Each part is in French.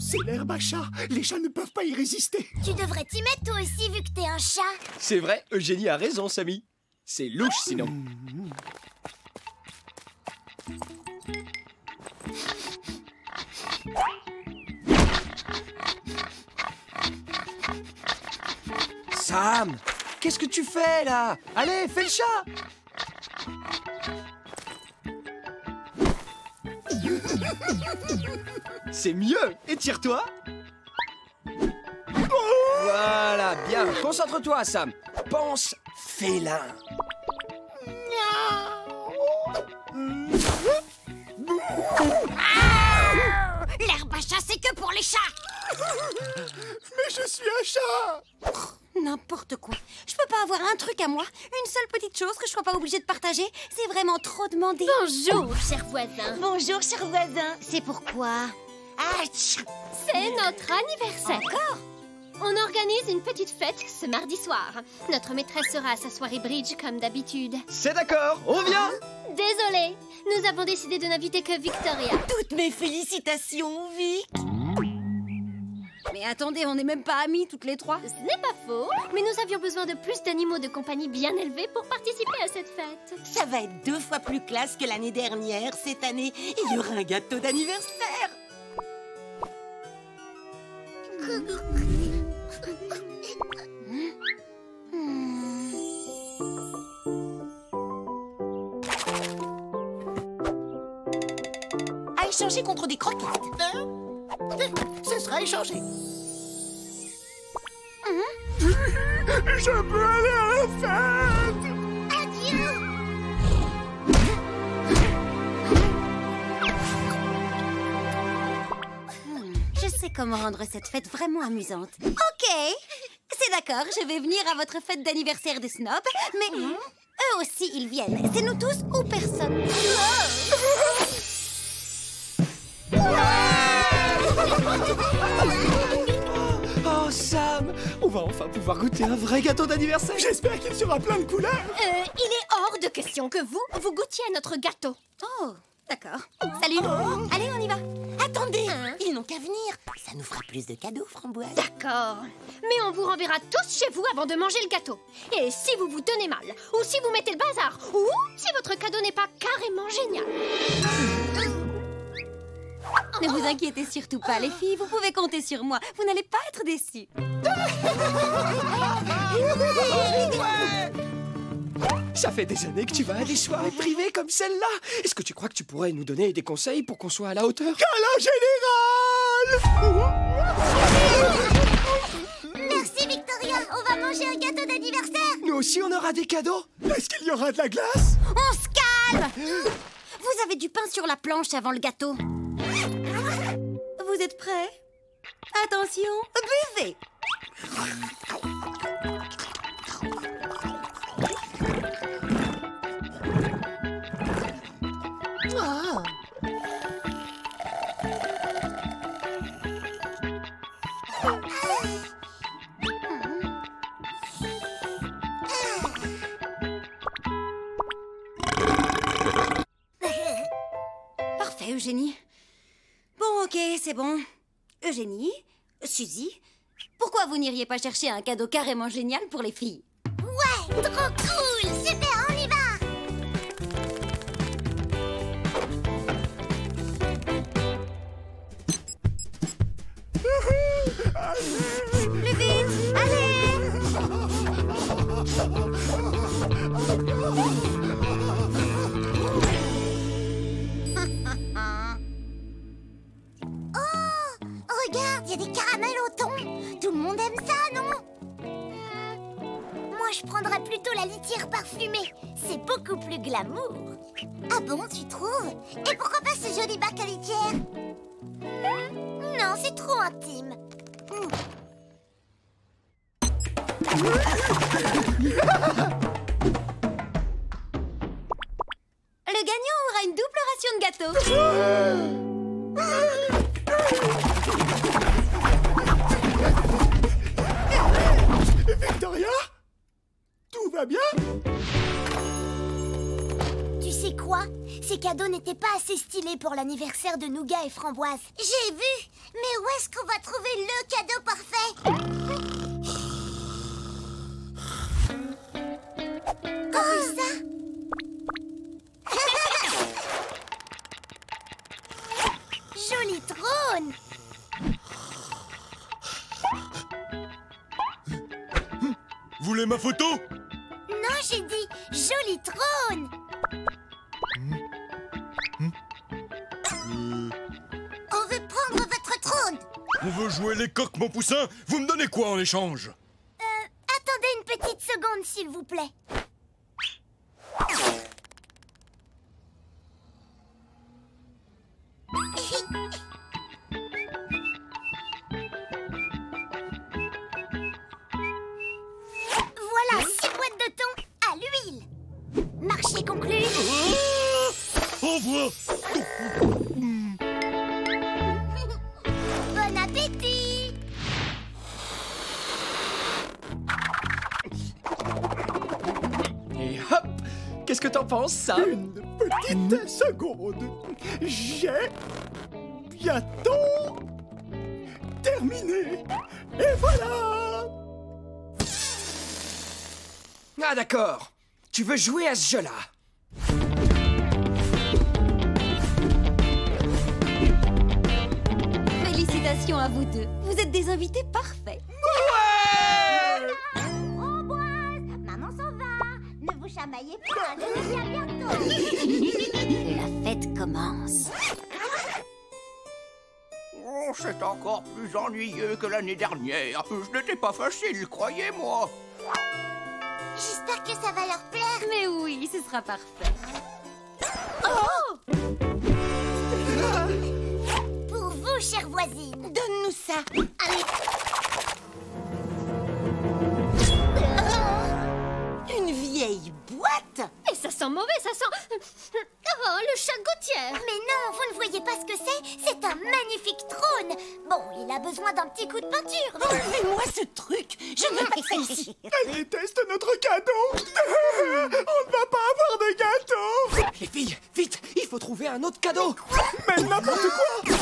C'est l'herbe à chat. Les chats ne peuvent pas y résister. Tu devrais t'y mettre toi aussi vu que t'es un chat. C'est vrai, Eugénie a raison, Samy. C'est louche sinon. Sam, qu'est-ce que tu fais là? Allez, fais le chat! C'est mieux! Étire-toi! Voilà, bien. Concentre-toi, Sam. Pense félin. L'herbe à chat, c'est que pour les chats. Mais je suis un chat. N'importe quoi. Je peux pas avoir un truc à moi? Une seule petite chose que je sois pas obligée de partager? C'est vraiment trop demandé. Bonjour, cher voisin. Bonjour, cher voisin. C'est pourquoi? C'est notre anniversaire. Encore? On organise une petite fête ce mardi soir. Notre maîtresse sera à sa soirée bridge comme d'habitude. C'est d'accord, on vient! Désolée, nous avons décidé de n'inviter que Victoria. Toutes mes félicitations, Vic. Mais attendez, on n'est même pas amis toutes les trois. Ce n'est pas faux, mais nous avions besoin de plus d'animaux de compagnie bien élevés pour participer à cette fête. Ça va être 2 fois plus classe que l'année dernière. Cette année, il y aura un gâteau d'anniversaire. À échanger contre des croquettes. Ce sera échangé. Je peux aller à la fête. Adieu. Je sais comment rendre cette fête vraiment amusante. Ok, c'est d'accord, je vais venir à votre fête d'anniversaire des snobs, mais eux aussi ils viennent. C'est nous tous ou personne. Oh, Sam, on va enfin pouvoir goûter un vrai gâteau d'anniversaire. J'espère qu'il sera plein de couleurs. Il est hors de question que vous goûtiez à notre gâteau. Oh, d'accord. Salut. Allez, on y va. Attendez, ils n'ont qu'à venir. Ça nous fera plus de cadeaux, Framboise. D'accord. Mais on vous renverra tous chez vous avant de manger le gâteau. Et si vous vous tenez mal, ou si vous mettez le bazar, ou si votre cadeau n'est pas carrément génial. Ne vous inquiétez surtout pas, les filles. Vous pouvez compter sur moi. Vous n'allez pas être déçues. Ça fait des années que tu vas à des soirées privées comme celle-là. Est-ce que tu crois que tu pourrais nous donner des conseils pour qu'on soit à la hauteur? Câlin général. Merci Victoria, on va manger un gâteau d'anniversaire. Nous aussi, on aura des cadeaux. Est-ce qu'il y aura de la glace? On se calme. Vous avez du pain sur la planche avant le gâteau. Vous êtes prêts? Attention, buvez. Parfait, Eugénie. Bon, ok, c'est bon. Eugénie, Suzy, pourquoi vous n'iriez pas chercher un cadeau carrément génial pour les filles? Ouais, trop cool. Super, on y va. Plus vite, allez! Regarde, il y a des caramels au thon. Tout le monde aime ça, non? Moi, je prendrais plutôt la litière parfumée. C'est beaucoup plus glamour. Ah bon, tu trouves? Et pourquoi pas ce joli bac à litière? Non, c'est trop intime. Le gagnant aura une double ration de gâteau. Victoria? Tout va bien? Tu sais sais quoi? Ces cadeaux n'étaient pas assez stylés pour l'anniversaire de Nougat et Framboise. J'ai vu! Mais où est-ce qu'on va trouver le cadeau parfait? T'as vu ça? Joli trône! Vous voulez ma photo? Non, j'ai dit joli trône! On veut prendre votre trône! On veut jouer les coqs, mon poussin. Vous me donnez quoi en échange? Attendez une petite seconde, s'il vous plaît. Voilà 6 boîtes de thon à l'huile. Marché conclu. Au revoir. Bon appétit. Et hop! Qu'est-ce que t'en penses, Sam? Une petite seconde. J'ai bientôt terminé. Et voilà. Ah d'accord. Tu veux jouer à ce jeu-là? Félicitations à vous deux. Vous êtes des invités parfaits. Framboise, maman s'en va. Ne vous chamaillez pas, je reviens bientôt. La fête commence. Oh, c'est encore plus ennuyeux que l'année dernière. Je n'étais pas facile, croyez-moi. J'espère que ça va leur plaire. Mais oui, ce sera parfait. Pour vous, chère voisine. Donne-nous ça. Allez. Une vieille boîte. Et ça sent mauvais, ça sent... Oh, le chat Gautière. Mais non, vous ne voyez pas ce que c'est? C'est un magnifique trône. Bon, il a besoin d'un petit coup de peinture. Enlevez-moi ce truc. Je ne veux pas de celle-ci. Elle déteste notre cadeau. On ne va pas avoir de gâteau. Les filles, vite! Il faut trouver un autre cadeau! Mais n'importe quoi.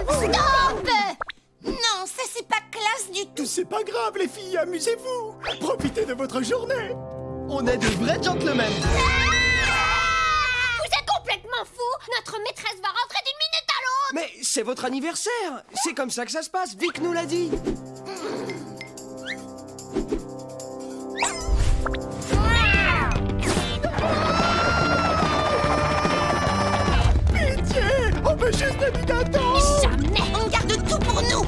Stop! Non, ça c'est pas classe du tout. C'est pas grave, les filles, amusez-vous. Profitez de votre journée. On est de vrais gentlemen! Vous êtes complètement fous! Notre maîtresse va rentrer d'une minute à l'autre! Mais c'est votre anniversaire! C'est comme ça que ça se passe, Vic nous l'a dit! Pitié, on veut juste du gâteau. Jamais! On garde tout pour nous.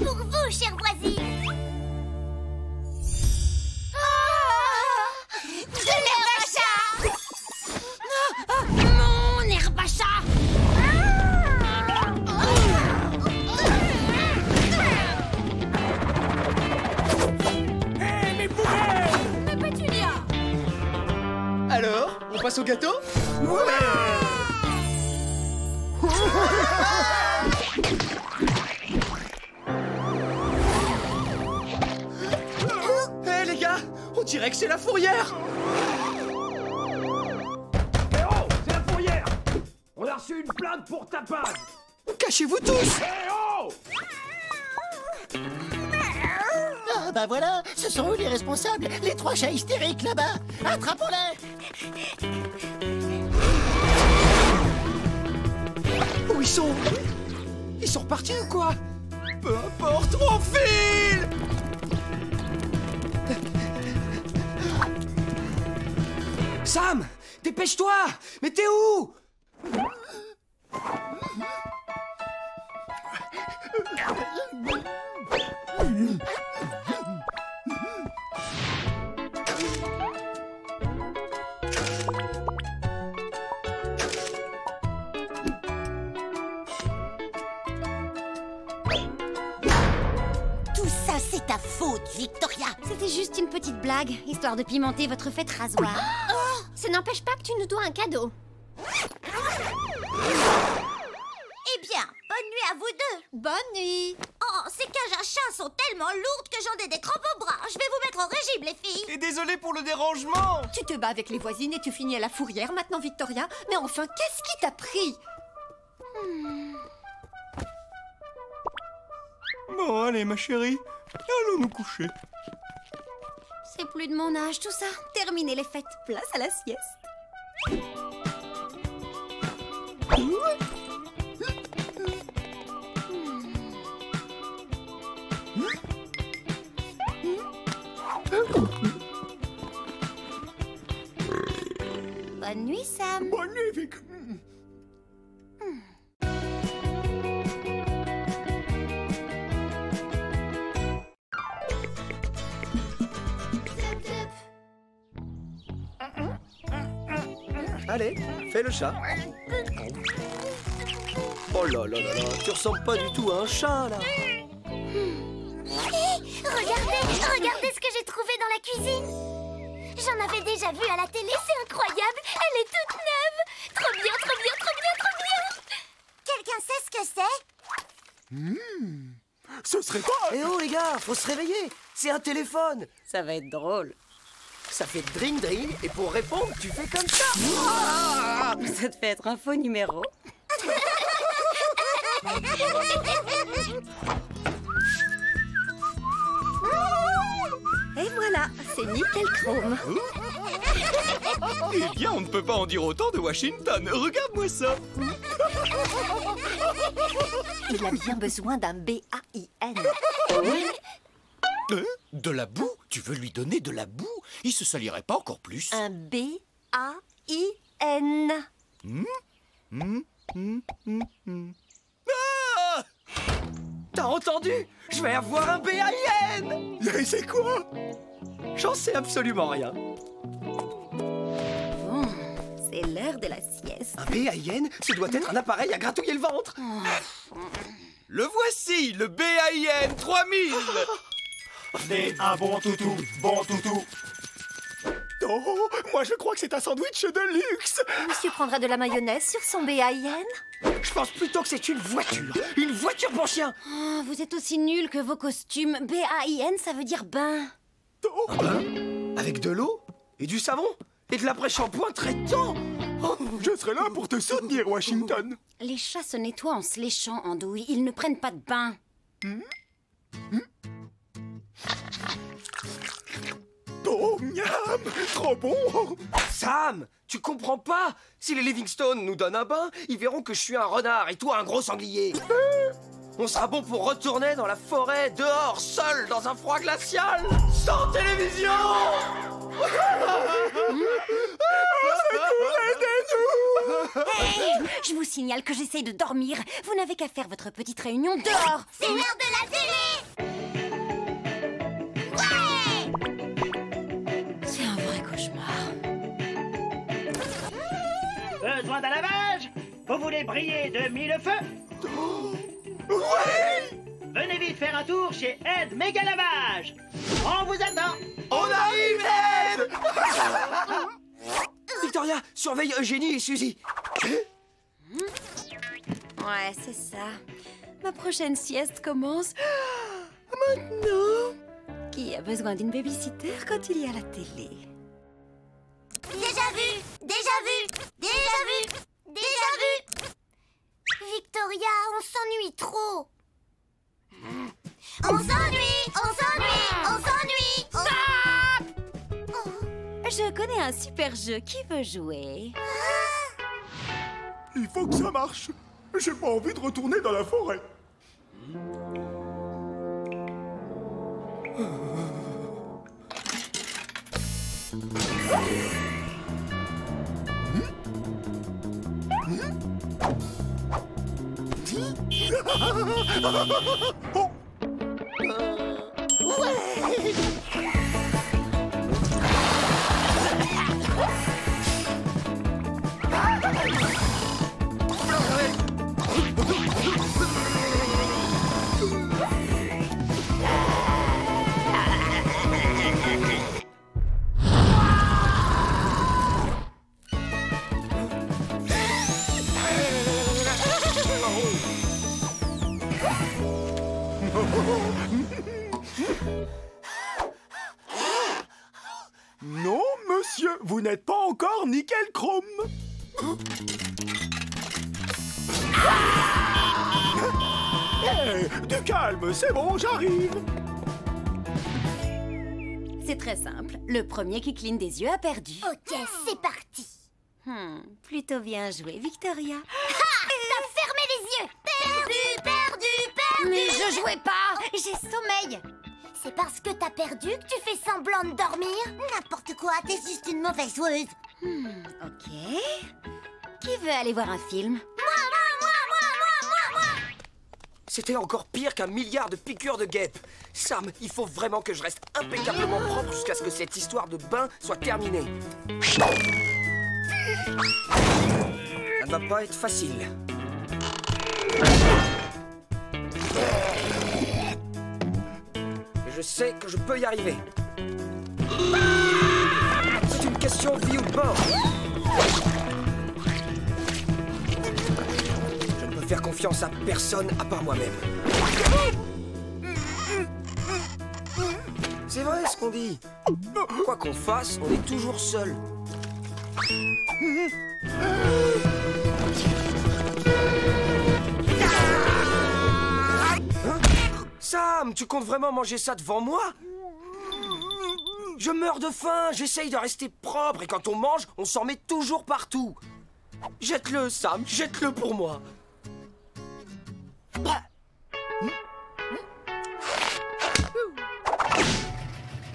Pour vous, chère voisine. De l'herbe à chat! Mon herbe à chat! Hé, mes poubelles! Mais Pétunia! Alors, on passe au gâteau? Hé les gars, on dirait que c'est la fourrière! Eh oh, c'est la fourrière! On a reçu une plainte pour tapage! Cachez-vous tous! Eh oh! Ah bah voilà, ce sont eux les responsables, les 3 chats hystériques là-bas. Attrapons-les. Où ils sont? Ils sont repartis ou quoi? Peu importe, on file! Sam, dépêche-toi! Mais t'es où? Tout ça, c'est ta faute, Victoria. C'était juste une petite blague, histoire de pimenter votre fête rasoir. Ça n'empêche pas que tu nous dois un cadeau. Bonne nuit. Oh, ces cages à chats sont tellement lourdes que j'en ai des crampes au bras. Je vais vous mettre au régime, les filles. Et désolé pour le dérangement. Tu te bats avec les voisines et tu finis à la fourrière maintenant, Victoria. Mais enfin, qu'est-ce qui t'a pris? Bon, allez, ma chérie, allons nous coucher. C'est plus de mon âge tout ça. Terminez les fêtes, place à la sieste. Bonne nuit, Sam. Bonne nuit, Vic. Allez, fais le chat. Oh là là là là, tu ressembles pas du tout à un chat, là. Regardez ce que j'ai trouvé dans la cuisine. J'en avais déjà vu à la télé, c'est incroyable. Elle est toute neuve. Trop bien, trop bien, trop bien, trop bien. Quelqu'un sait ce que c'est? Ce serait pas... Eh oh, les gars, faut se réveiller. C'est un téléphone. Ça va être drôle. Ça fait dring dring, et pour répondre, tu fais comme ça. Ça te fait être un faux numéro. Et voilà, c'est nickel chrome. Eh bien, on ne peut pas en dire autant de Washington. Regarde-moi ça. Il a bien besoin d'un B-A-I-N. De la boue? Tu veux lui donner de la boue? Il se salirait pas encore plus. Un B-A-I-N. Ah! T'as entendu? Je vais avoir un B-A-I-N. Et c'est quoi? J'en sais absolument rien. Bon, c'est l'heure de la sieste. Un B-A-I-N, ce doit être un appareil à gratouiller le ventre. Le voici, le BAIN 3000. C'est un bon toutou, bon toutou. Oh, moi je crois que c'est un sandwich de luxe. Monsieur prendra de la mayonnaise sur son B-A-I-N. Je pense plutôt que c'est une voiture. Une voiture pour chien. Oh, vous êtes aussi nuls que vos costumes. B-A-I-N, ça veut dire bain. Un bain? Avec de l'eau et du savon et de l'après-shampoing traitant. Oh. Je serai là pour te soutenir, Washington. Les chats se nettoient en se léchant, Andouille. Ils ne prennent pas de bain. Oh, miam, trop bon. Sam, tu comprends pas? Si les Livingstone nous donnent un bain, ils verront que je suis un renard et toi un gros sanglier. On sera bon pour retourner dans la forêt, dehors, seul, dans un froid glacial, sans télévision. Hey, je vous signale que j'essaye de dormir. Vous n'avez qu'à faire votre petite réunion dehors. C'est l'heure de la télé. Ouais! C'est un vrai cauchemar. Besoin d'un lavage? Vous voulez briller de mille feux? Oui! Venez vite faire un tour chez Ed Méga Lavage. On vous attend. On arrive, Ed. Victoria, surveille Eugénie et Suzy. Ouais, c'est ça. Ma prochaine sieste commence maintenant. Qui a besoin d'une babysitter quand il y a la télé? Déjà vu, déjà vu, déjà vu, déjà vu. Victoria, on s'ennuie trop. On s'ennuie, on s'ennuie, on s'ennuie. Stop! Je connais un super jeu. Qui veut jouer? Il faut que ça marche. J'ai pas envie de retourner dans la forêt. Oh. Non, monsieur, vous n'êtes pas encore nickel chrome. Hey, du calme, c'est bon, j'arrive. C'est très simple. Le premier qui cligne des yeux a perdu. Ok, c'est parti. Plutôt bien joué, Victoria. T'as fermé les yeux. Perdu. Mais je jouais pas. J'ai sommeil. C'est parce que t'as perdu que tu fais semblant de dormir? N'importe quoi, t'es juste une mauvaise joueuse. Ok. Qui veut aller voir un film? Moi. C'était encore pire qu'un milliard de piqûres de guêpes. Sam, il faut vraiment que je reste impeccablement propre jusqu'à ce que cette histoire de bain soit terminée. Ça ne va pas être facile. Je sais que je peux y arriver. C'est une question de vie ou de mort. Je ne peux faire confiance à personne à part moi-même. C'est vrai ce qu'on dit. Quoi qu'on fasse, on est toujours seul. Sam, tu comptes vraiment manger ça devant moi? Je meurs de faim, j'essaye de rester propre et quand on mange, on s'en met toujours partout. Jette-le, Sam, jette-le pour moi.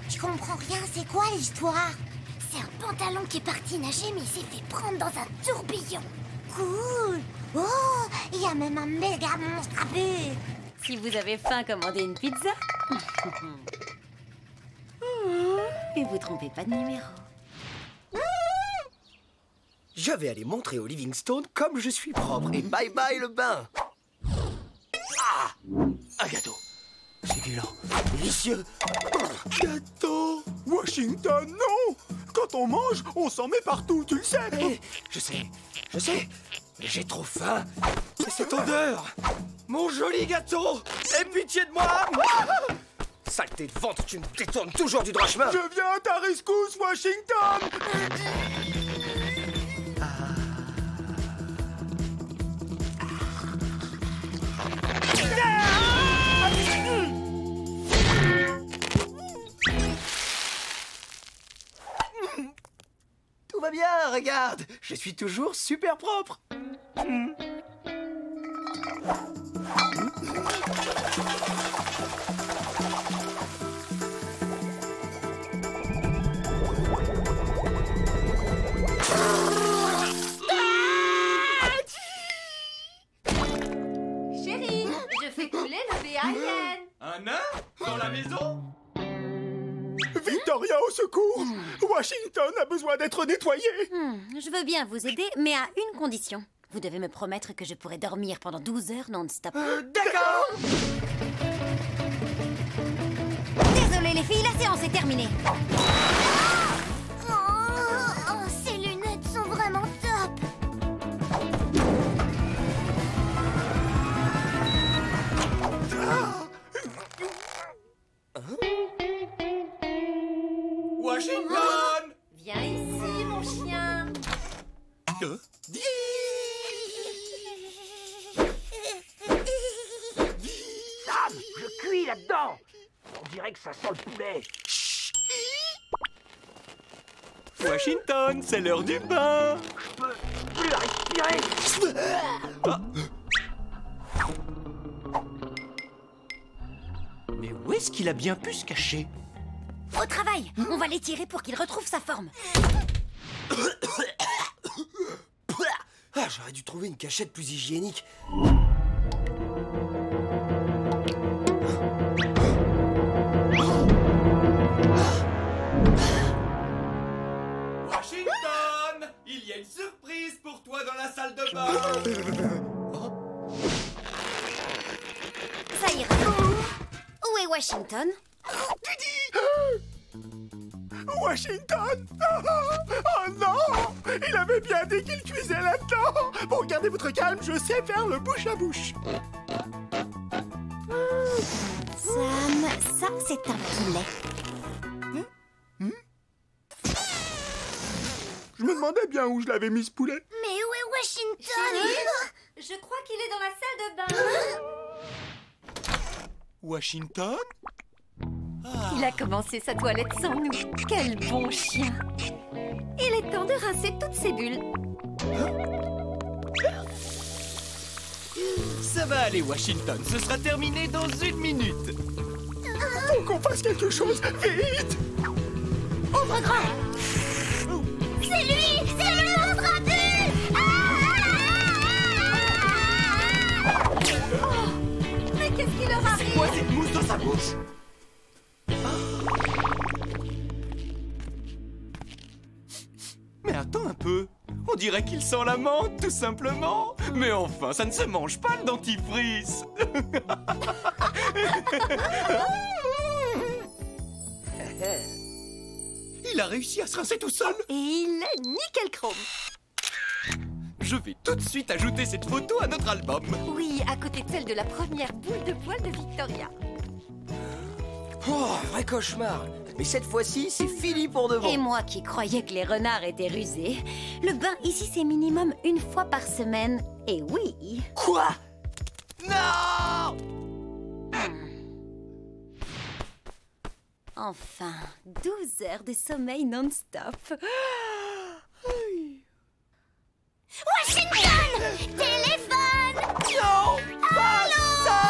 Je comprends rien, c'est quoi l'histoire? C'est un pantalon qui est parti nager mais il s'est fait prendre dans un tourbillon. Cool. Oh, il y a même un méga monstre à but. Si vous avez faim, commandez une pizza. Et vous trompez pas de numéro. Je vais aller montrer au Livingstone comme je suis propre. Et bye bye le bain. Ah, un gâteau. Succulent, délicieux. Gâteau. Washington, non. Quand on mange, on s'en met partout, tu le sais. Je sais. Mais j'ai trop faim. Et cette odeur. Mon joli gâteau. Aie pitié de moi. Saleté de ventre, tu me détournes toujours du droit chemin. Je viens à ta rescousse, Washington. Tout va bien, regarde. Je suis toujours super propre. Chérie, je fais couler le VAN. Un nain dans la maison? Victoria, au secours. Washington a besoin d'être nettoyé. Je veux bien vous aider, mais à une condition. Vous devez me promettre que je pourrai dormir pendant 12 heures non-stop. D'accord. Désolée les filles, la séance est terminée. Ces lunettes sont vraiment top. Washington! Viens ici, mon chien. Sam, je cuis là-dedans. On dirait que ça sent le poulet. Washington, c'est l'heure du bain! Je peux plus respirer. Mais où est-ce qu'il a bien pu se cacher? Au travail, on va l'étirer pour qu'il retrouve sa forme. Ah, j'aurais dû trouver une cachette plus hygiénique. Washington! Il y a une surprise pour toi dans la salle de bain! Ça ira. Où est Washington? Washington. Oh non. Il avait bien dit qu'il cuisait là-dedans. Bon, gardez votre calme, je sais faire le bouche à bouche. Ça, c'est un poulet. Je me demandais bien où je l'avais mis ce poulet. Mais où est Washington? Je crois qu'il est dans la salle de bain. Washington? Il a commencé sa toilette sans nous. Quel bon chien. Il est temps de rincer toutes ses bulles. Ça va aller, Washington. Ce sera terminé dans 1 minute. Faut qu'on fasse quelque chose. Vite! Ouvre grand! C'est lui! C'est le monstre à bulles! Oh, mais qu'est-ce qui leur arrive? C'est quoi cette mousse dans sa bouche? Mais attends un peu. On dirait qu'il sent la menthe, tout simplement. Mais enfin, ça ne se mange pas, le dentifrice. Il a réussi à se rincer tout seul. Et il est nickel chrome. Je vais tout de suite ajouter cette photo à notre album. Oui, à côté de celle de la première boule de poil de Victoria. Oh, vrai cauchemar. Mais cette fois-ci, c'est fini pour de bon. Et moi qui croyais que les renards étaient rusés. Le bain ici, c'est minimum 1 fois par semaine. Et oui. Quoi? Non! Enfin, 12 heures de sommeil non-stop. Washington! Téléphone! Non! Pas ça!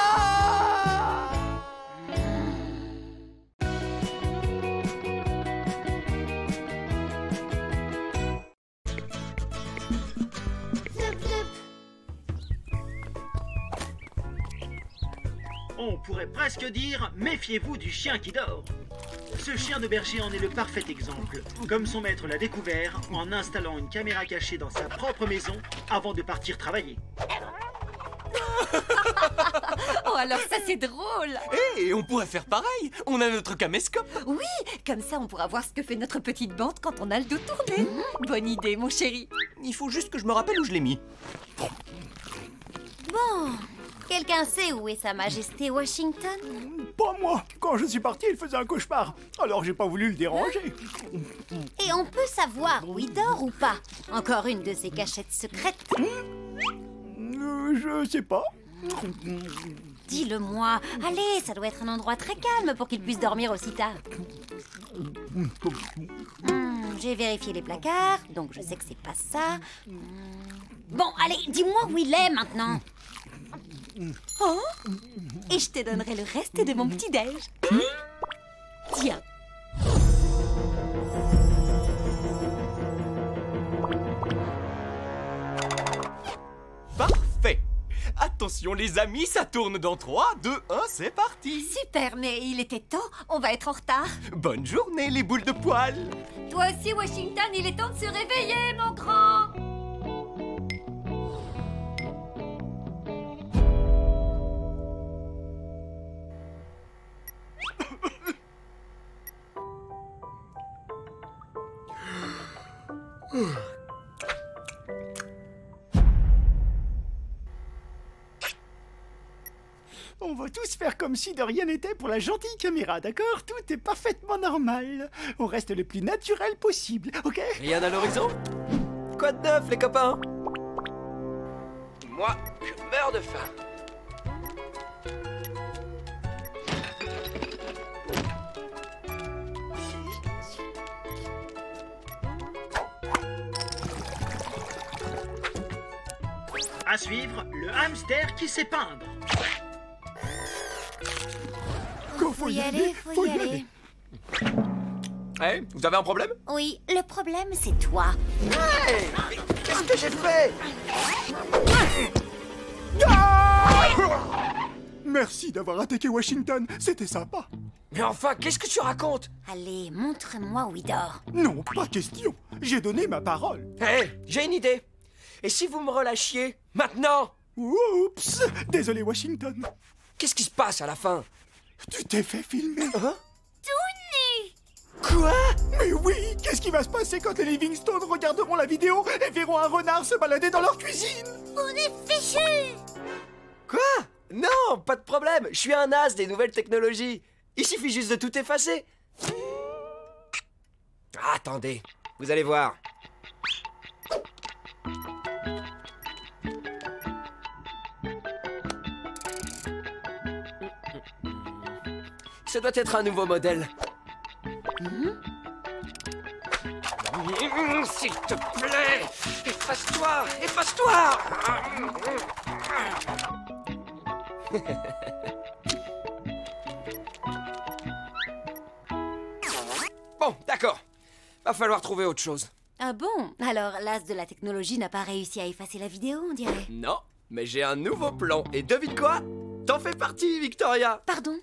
On pourrait presque dire « Méfiez-vous du chien qui dort ». Ce chien de berger en est le parfait exemple, comme son maître l'a découvert en installant une caméra cachée dans sa propre maison avant de partir travailler. Oh, alors ça, c'est drôle. Et on pourrait faire pareil. On a notre caméscope. Oui, comme ça, on pourra voir ce que fait notre petite bande quand on a le dos tourné. Bonne idée, mon chéri. Il faut juste que je me rappelle où je l'ai mis. Bon, quelqu'un sait où est Sa Majesté Washington? Pas moi. Quand je suis parti, il faisait un cauchemar. Alors j'ai pas voulu le déranger. Et on peut savoir où il dort ou pas? Encore une de ses cachettes secrètes. Je sais pas. Dis-le-moi. Allez, ça doit être un endroit très calme pour qu'il puisse dormir aussi tard. J'ai vérifié les placards, donc je sais que c'est pas ça. Bon, allez, dis-moi où il est maintenant. Oh, et je te donnerai le reste de mon petit-déj. Tiens. Parfait. Attention les amis, ça tourne dans 3, 2, 1, c'est parti. Super, mais il était temps, on va être en retard. Bonne journée les boules de poil. Toi aussi, Washington, il est temps de se réveiller, mon grand. On va tous faire comme si de rien n'était pour la gentille caméra, d'accord? Tout est parfaitement normal. On reste le plus naturel possible, ok? Rien à l'horizon? Quoi de neuf, les copains? Moi, je meurs de faim. À suivre, le hamster qui sait peindre. Faut y aller, faut y aller. Eh, vous avez un problème? Oui, le problème, c'est toi. Hey! Qu'est-ce que j'ai fait? Merci d'avoir attaqué Washington, c'était sympa. Mais enfin, qu'est-ce que tu racontes? Allez, montre-moi où il dort. Non, pas question. J'ai donné ma parole. Eh, j'ai une idée. Et si vous me relâchiez maintenant? Oups! Désolé, Washington. Qu'est-ce qui se passe à la fin? Tu t'es fait filmer. Hein? Tout nu! Quoi? Mais oui! Qu'est-ce qui va se passer quand les Livingstone regarderont la vidéo et verront un renard se balader dans leur cuisine? On est fichus! Quoi? Non, pas de problème. Je suis un as des nouvelles technologies. Il suffit juste de tout effacer. Ah, attendez, vous allez voir. Ce doit être un nouveau modèle. S'il te plaît, efface-toi, efface-toi. Bon, d'accord. Va falloir trouver autre chose. Ah bon? Alors, l'as de la technologie n'a pas réussi à effacer la vidéo, on dirait. Non, mais j'ai un nouveau plan. Et devine quoi? T'en fais partie, Victoria. Pardon?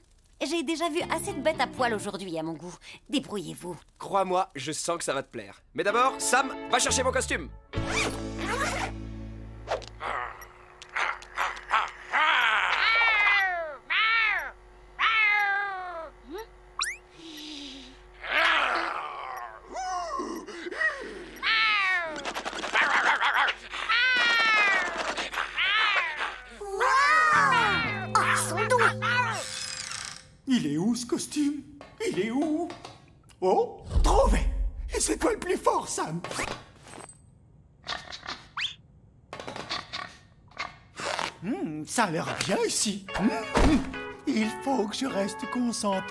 J'ai déjà vu assez de bêtes à poil aujourd'hui à mon goût. Débrouillez-vous. Crois-moi, je sens que ça va te plaire. Mais d'abord, Sam, va chercher mon costume. Il est où ce costume? Il est où? Oh, trouvé! Et c'est toi le plus fort, Sam! Ça a l'air bien ici. Il faut que je reste concentré.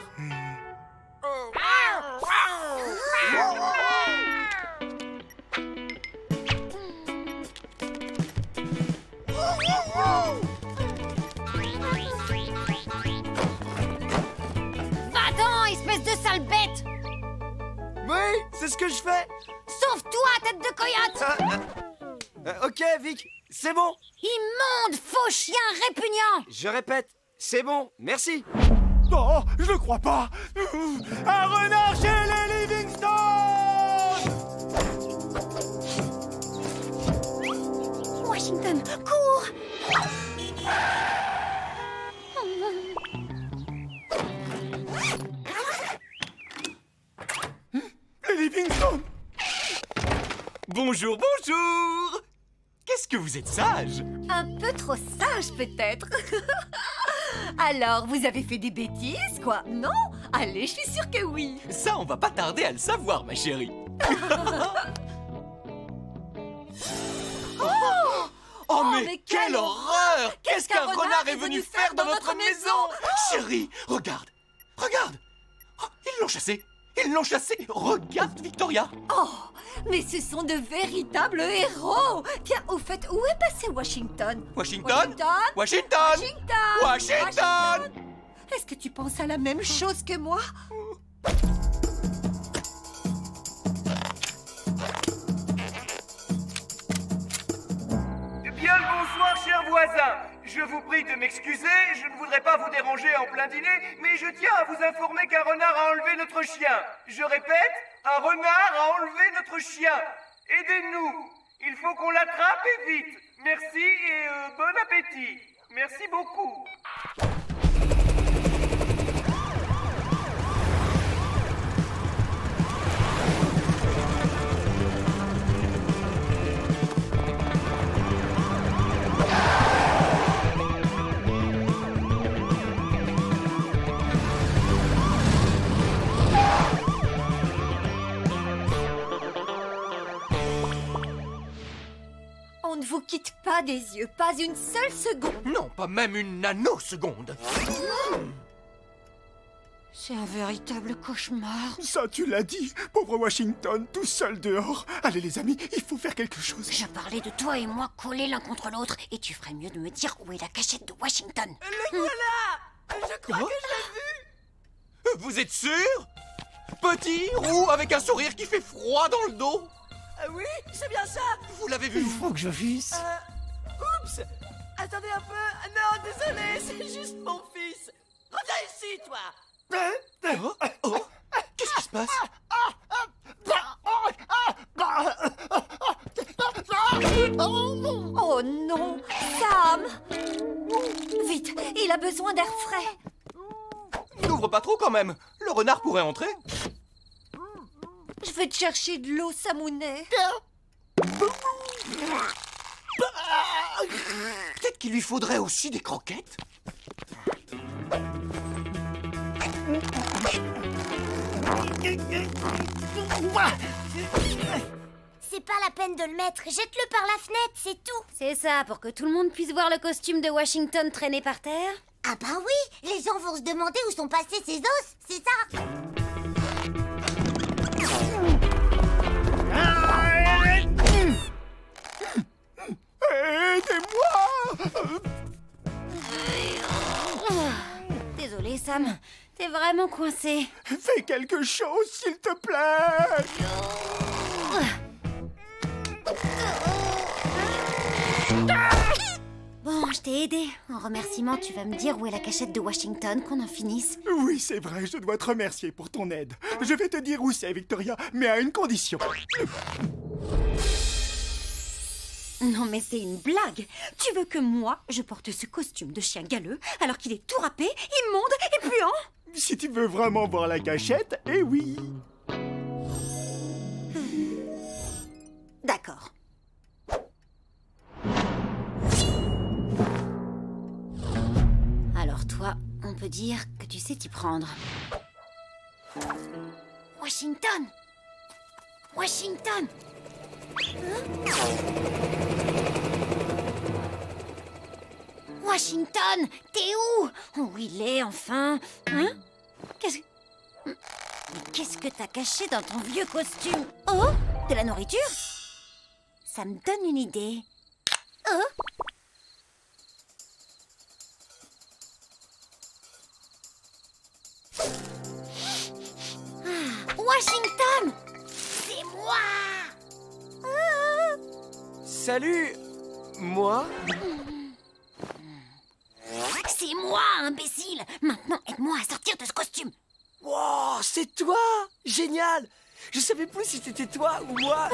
Va-t'en, espèce de sale bête! Oui, c'est ce que je fais. Sauve-toi, tête de coyote! Ok, Vic, c'est bon. Immonde, faux chien répugnant! Je répète, c'est bon, merci. Non, je ne crois pas. Un renard chez les Livingstone! Washington, cours! Les Livingstone! Bonjour, bonjour! Qu'est-ce que vous êtes sage? Un peu trop sage, peut-être. Alors, vous avez fait des bêtises, quoi? Non? Allez, je suis sûre que oui. Ça, on va pas tarder à le savoir, ma chérie. Oh, mais quelle horreur! Qu'est-ce qu'un renard est venu faire dans notre maison? Chérie, regarde! Regarde! Oh, ils l'ont chassé! Ils l'ont chassé! Regarde, Victoria! Oh, mais ce sont de véritables héros! Tiens, au fait, où est passé Washington? Washington? Washington? Washington! Washington! Est-ce que tu penses à la même chose que moi? Bien le bonsoir, chers voisins. Je vous prie de m'excuser, je ne voudrais pas vous déranger en plein dîner, mais je tiens à vous informer qu'un renard a enlevé notre chien. Je répète, un renard a enlevé notre chien. Aidez-nous. Il faut qu'on l'attrape et vite. Merci et bon appétit. Merci beaucoup. On ne vous quitte pas des yeux, pas une seule seconde. Non, pas même une nanoseconde. C'est un véritable cauchemar. Ça, tu l'as dit. Pauvre Washington, tout seul dehors. Allez, les amis, il faut faire quelque chose. Je parlais de toi et moi collés l'un contre l'autre, et tu ferais mieux de me dire où est la cachette de Washington. Le voilà! Je crois que je l'ai vu. Vous êtes sûr? Petit, roux, avec un sourire qui fait froid dans le dos. Oui, c'est bien ça. Vous l'avez vu? Il faut que je visse. Oups. Attendez un peu. Non, désolé, c'est juste mon fils. Reviens ici, toi. Oh, qu'est-ce qui se passe? Oh non, Sam! Vite, il a besoin d'air frais. N'ouvre pas trop quand même. Le renard pourrait entrer. Je vais te chercher de l'eau, Samounet. Peut-être qu'il lui faudrait aussi des croquettes. C'est pas la peine de le mettre. Jette-le par la fenêtre, c'est tout. C'est ça, pour que tout le monde puisse voir le costume de Washington traîner par terre? Ah bah oui, les gens vont se demander où sont passés ses os, c'est ça. Aidez-moi! Désolé, Sam. T'es vraiment coincé. Fais quelque chose, s'il te plaît! Bon, je t'ai aidé. En remerciement, tu vas me dire où est la cachette de Washington, qu'on en finisse. Oui, c'est vrai, je dois te remercier pour ton aide. Je vais te dire où c'est, Victoria, mais à une condition. Non, mais c'est une blague. Tu veux que moi, je porte ce costume de chien galeux, alors qu'il est tout râpé, immonde et puant? Si tu veux vraiment voir la cachette, eh oui. D'accord. Alors toi, on peut dire que tu sais t'y prendre. Washington! Washington! Washington, t'es où? Où il est, enfin? Hein? Qu'est-ce que t'as caché dans ton vieux costume? Oh, de la nourriture? Ça me donne une idée. Oh! Washington! C'est moi! Salut! Moi? C'est moi, imbécile! Maintenant, aide-moi à sortir de ce costume! Wow, c'est toi! Génial! Je savais plus si c'était toi ou moi.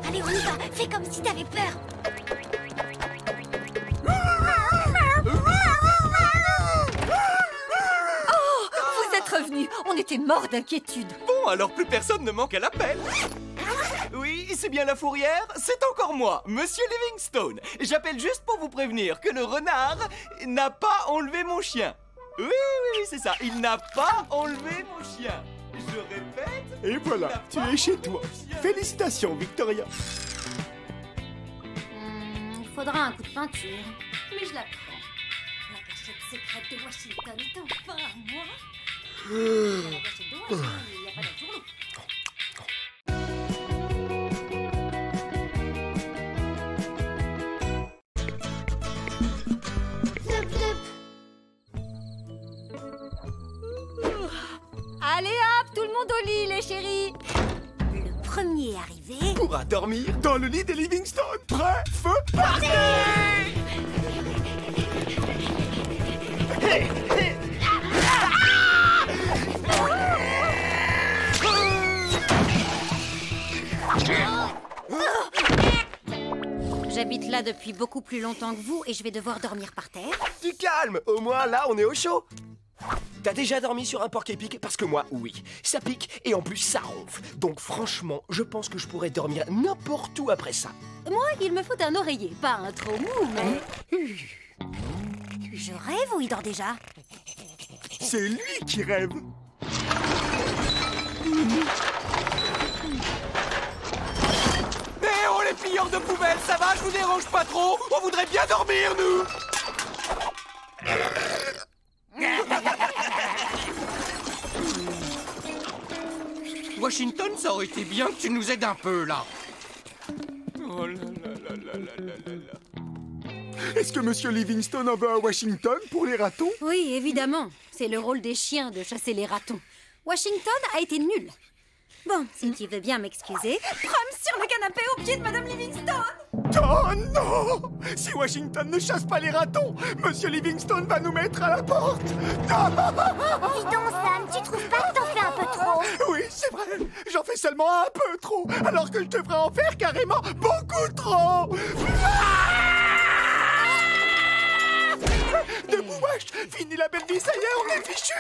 Allez, on y va! Fais comme si t'avais peur! Vous êtes revenus! On était morts d'inquiétude! Bon, alors plus personne ne manque à l'appel. Oui, c'est bien la fourrière, c'est encore moi, Monsieur Livingstone. J'appelle juste pour vous prévenir que le renard n'a pas enlevé mon chien. Oui, c'est ça, il n'a pas enlevé mon chien. Je répète... Et voilà, tu es chez toi. Félicitations, Victoria. Il faudra un coup de peinture, mais je la prends. La cachette secrète de Washington est enfin à moi. La cachette de Washington, il n'y a pas d'entourloupe. Allez hop, tout le monde au lit, les chéris. Le premier arrivé pourra dormir dans le lit des Livingstone. Prêt, feu, parti! J'habite là depuis beaucoup plus longtemps que vous et je vais devoir dormir par terre. Du calme, au moins là on est au chaud. T'as déjà dormi sur un porc-épic? Parce que moi, oui. Ça pique et en plus ça ronfle. Donc franchement, je pense que je pourrais dormir n'importe où après ça. Moi, il me faut un oreiller, pas un trop mou, mais... Je rêve ou il dort déjà? C'est lui qui rêve. Eh oh les pilleurs de poubelles, ça va, je vous dérange pas trop? On voudrait bien dormir, nous! Washington, ça aurait été bien que tu nous aides un peu, là. Oh là là là là là là là là. Est-ce que Monsieur Livingstone en veut à Washington pour les ratons? Oui, évidemment. C'est le rôle des chiens de chasser les ratons. Washington a été nul. Bon, si tu veux bien m'excuser... Prom sur le canapé au pied de Madame Livingstone! Oh non! Si Washington ne chasse pas les ratons, Monsieur Livingstone va nous mettre à la porte! Non! Dis donc, Sam, tu trouves pas que t'en fais un peu trop? Oui, c'est vrai! J'en fais seulement un peu trop, alors que je devrais en faire carrément beaucoup trop! Debout, wesh! Fini la belle vie, ça y est, on est fichu!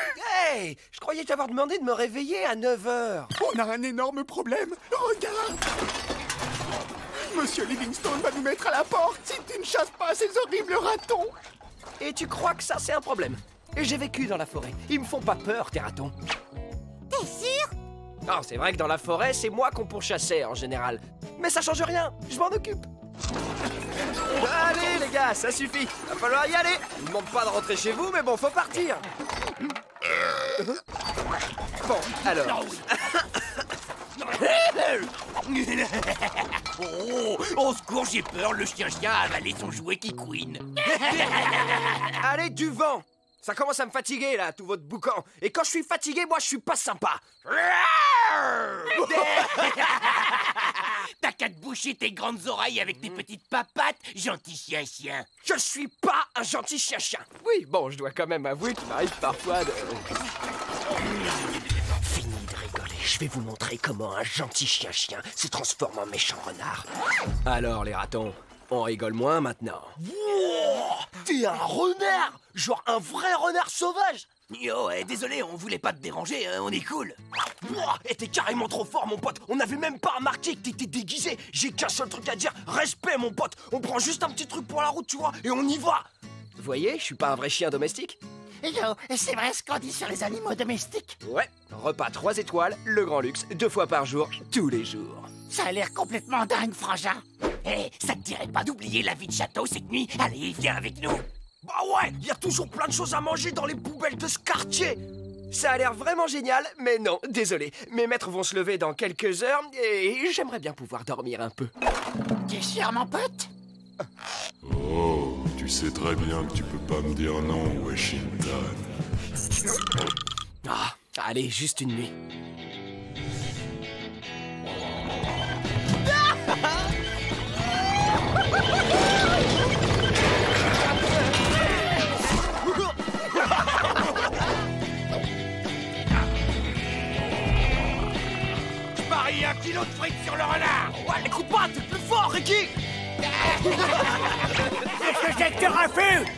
Hey! Je croyais t'avoir demandé de me réveiller à 9h. On a un énorme problème! Regarde! Monsieur Livingstone va nous mettre à la porte si tu ne chasses pas ces horribles ratons! Et tu crois que ça, c'est un problème? Et j'ai vécu dans la forêt. Ils me font pas peur, tes ratons. T'es sûr? Non, c'est vrai que dans la forêt, c'est moi qu'on pourchassait en général. Mais ça change rien, je m'en occupe. Allez, les gars, ça suffit. Va falloir y aller. Je vous demande pas de rentrer chez vous, mais bon, faut partir. Bon, alors... Oh, au secours, j'ai peur, le chien-chien a avalé son jouet qui couine. Allez, du vent. Ça commence à me fatiguer, là, tout votre boucan. Et quand je suis fatigué, moi, je suis pas sympa. T'as qu'à te boucher tes grandes oreilles avec tes petites papates, gentil chien-chien. Je suis pas un gentil chien-chien. Oui, bon, je dois quand même avouer qu'il m'arrive parfois de... Fini de rigoler, je vais vous montrer comment un gentil chien-chien se transforme en méchant renard. Alors, les ratons, on rigole moins maintenant. Wow, t'es un renard! Genre un vrai renard sauvage! Yo, désolé, on voulait pas te déranger, hein, on est cool. Ouah, et t'es carrément trop fort, mon pote. On n'avait même pas remarqué que t'étais déguisé. J'ai qu'un seul truc à dire, respect, mon pote. On prend juste un petit truc pour la route, tu vois, et on y va. Vous voyez, je suis pas un vrai chien domestique. Yo, c'est vrai ce qu'on dit sur les animaux domestiques? Ouais, repas 3 étoiles, le grand luxe, 2 fois par jour, tous les jours. Ça a l'air complètement dingue, frangin. Hé, ça te dirait pas d'oublier la vie de château cette nuit? Allez, viens avec nous. Bah ouais, il y a toujours plein de choses à manger dans les poubelles de ce quartier. Ça a l'air vraiment génial, mais non, désolé. Mes maîtres vont se lever dans quelques heures et j'aimerais bien pouvoir dormir un peu. T'es sûr, mon pote? Oh, tu sais très bien que tu peux pas me dire non, Washington. Ah, allez, juste une nuit. Je parie 1 kilo de frites sur le renard. Ouais, écoute pas, t'es plus fort, Ricky. Qu'est-ce que c'est que tu refuses?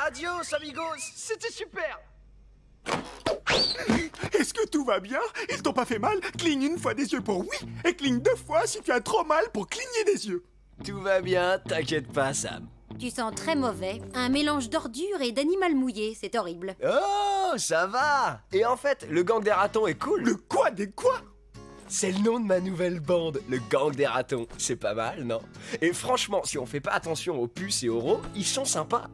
Adios, amigos, c'était super. Est-ce que tout va bien? Ils t'ont pas fait mal? Cligne une fois des yeux pour oui, et cligne 2 fois si tu as trop mal pour cligner des yeux. Tout va bien, t'inquiète pas, Sam. Tu sens très mauvais. Un mélange d'ordures et d'animal mouillé, c'est horrible. Oh, ça va. Et en fait, le gang des ratons est cool. Le quoi des quoi? C'est le nom de ma nouvelle bande, le gang des ratons. C'est pas mal, non? Et franchement, si on fait pas attention aux puces et aux rots, ils sont sympas.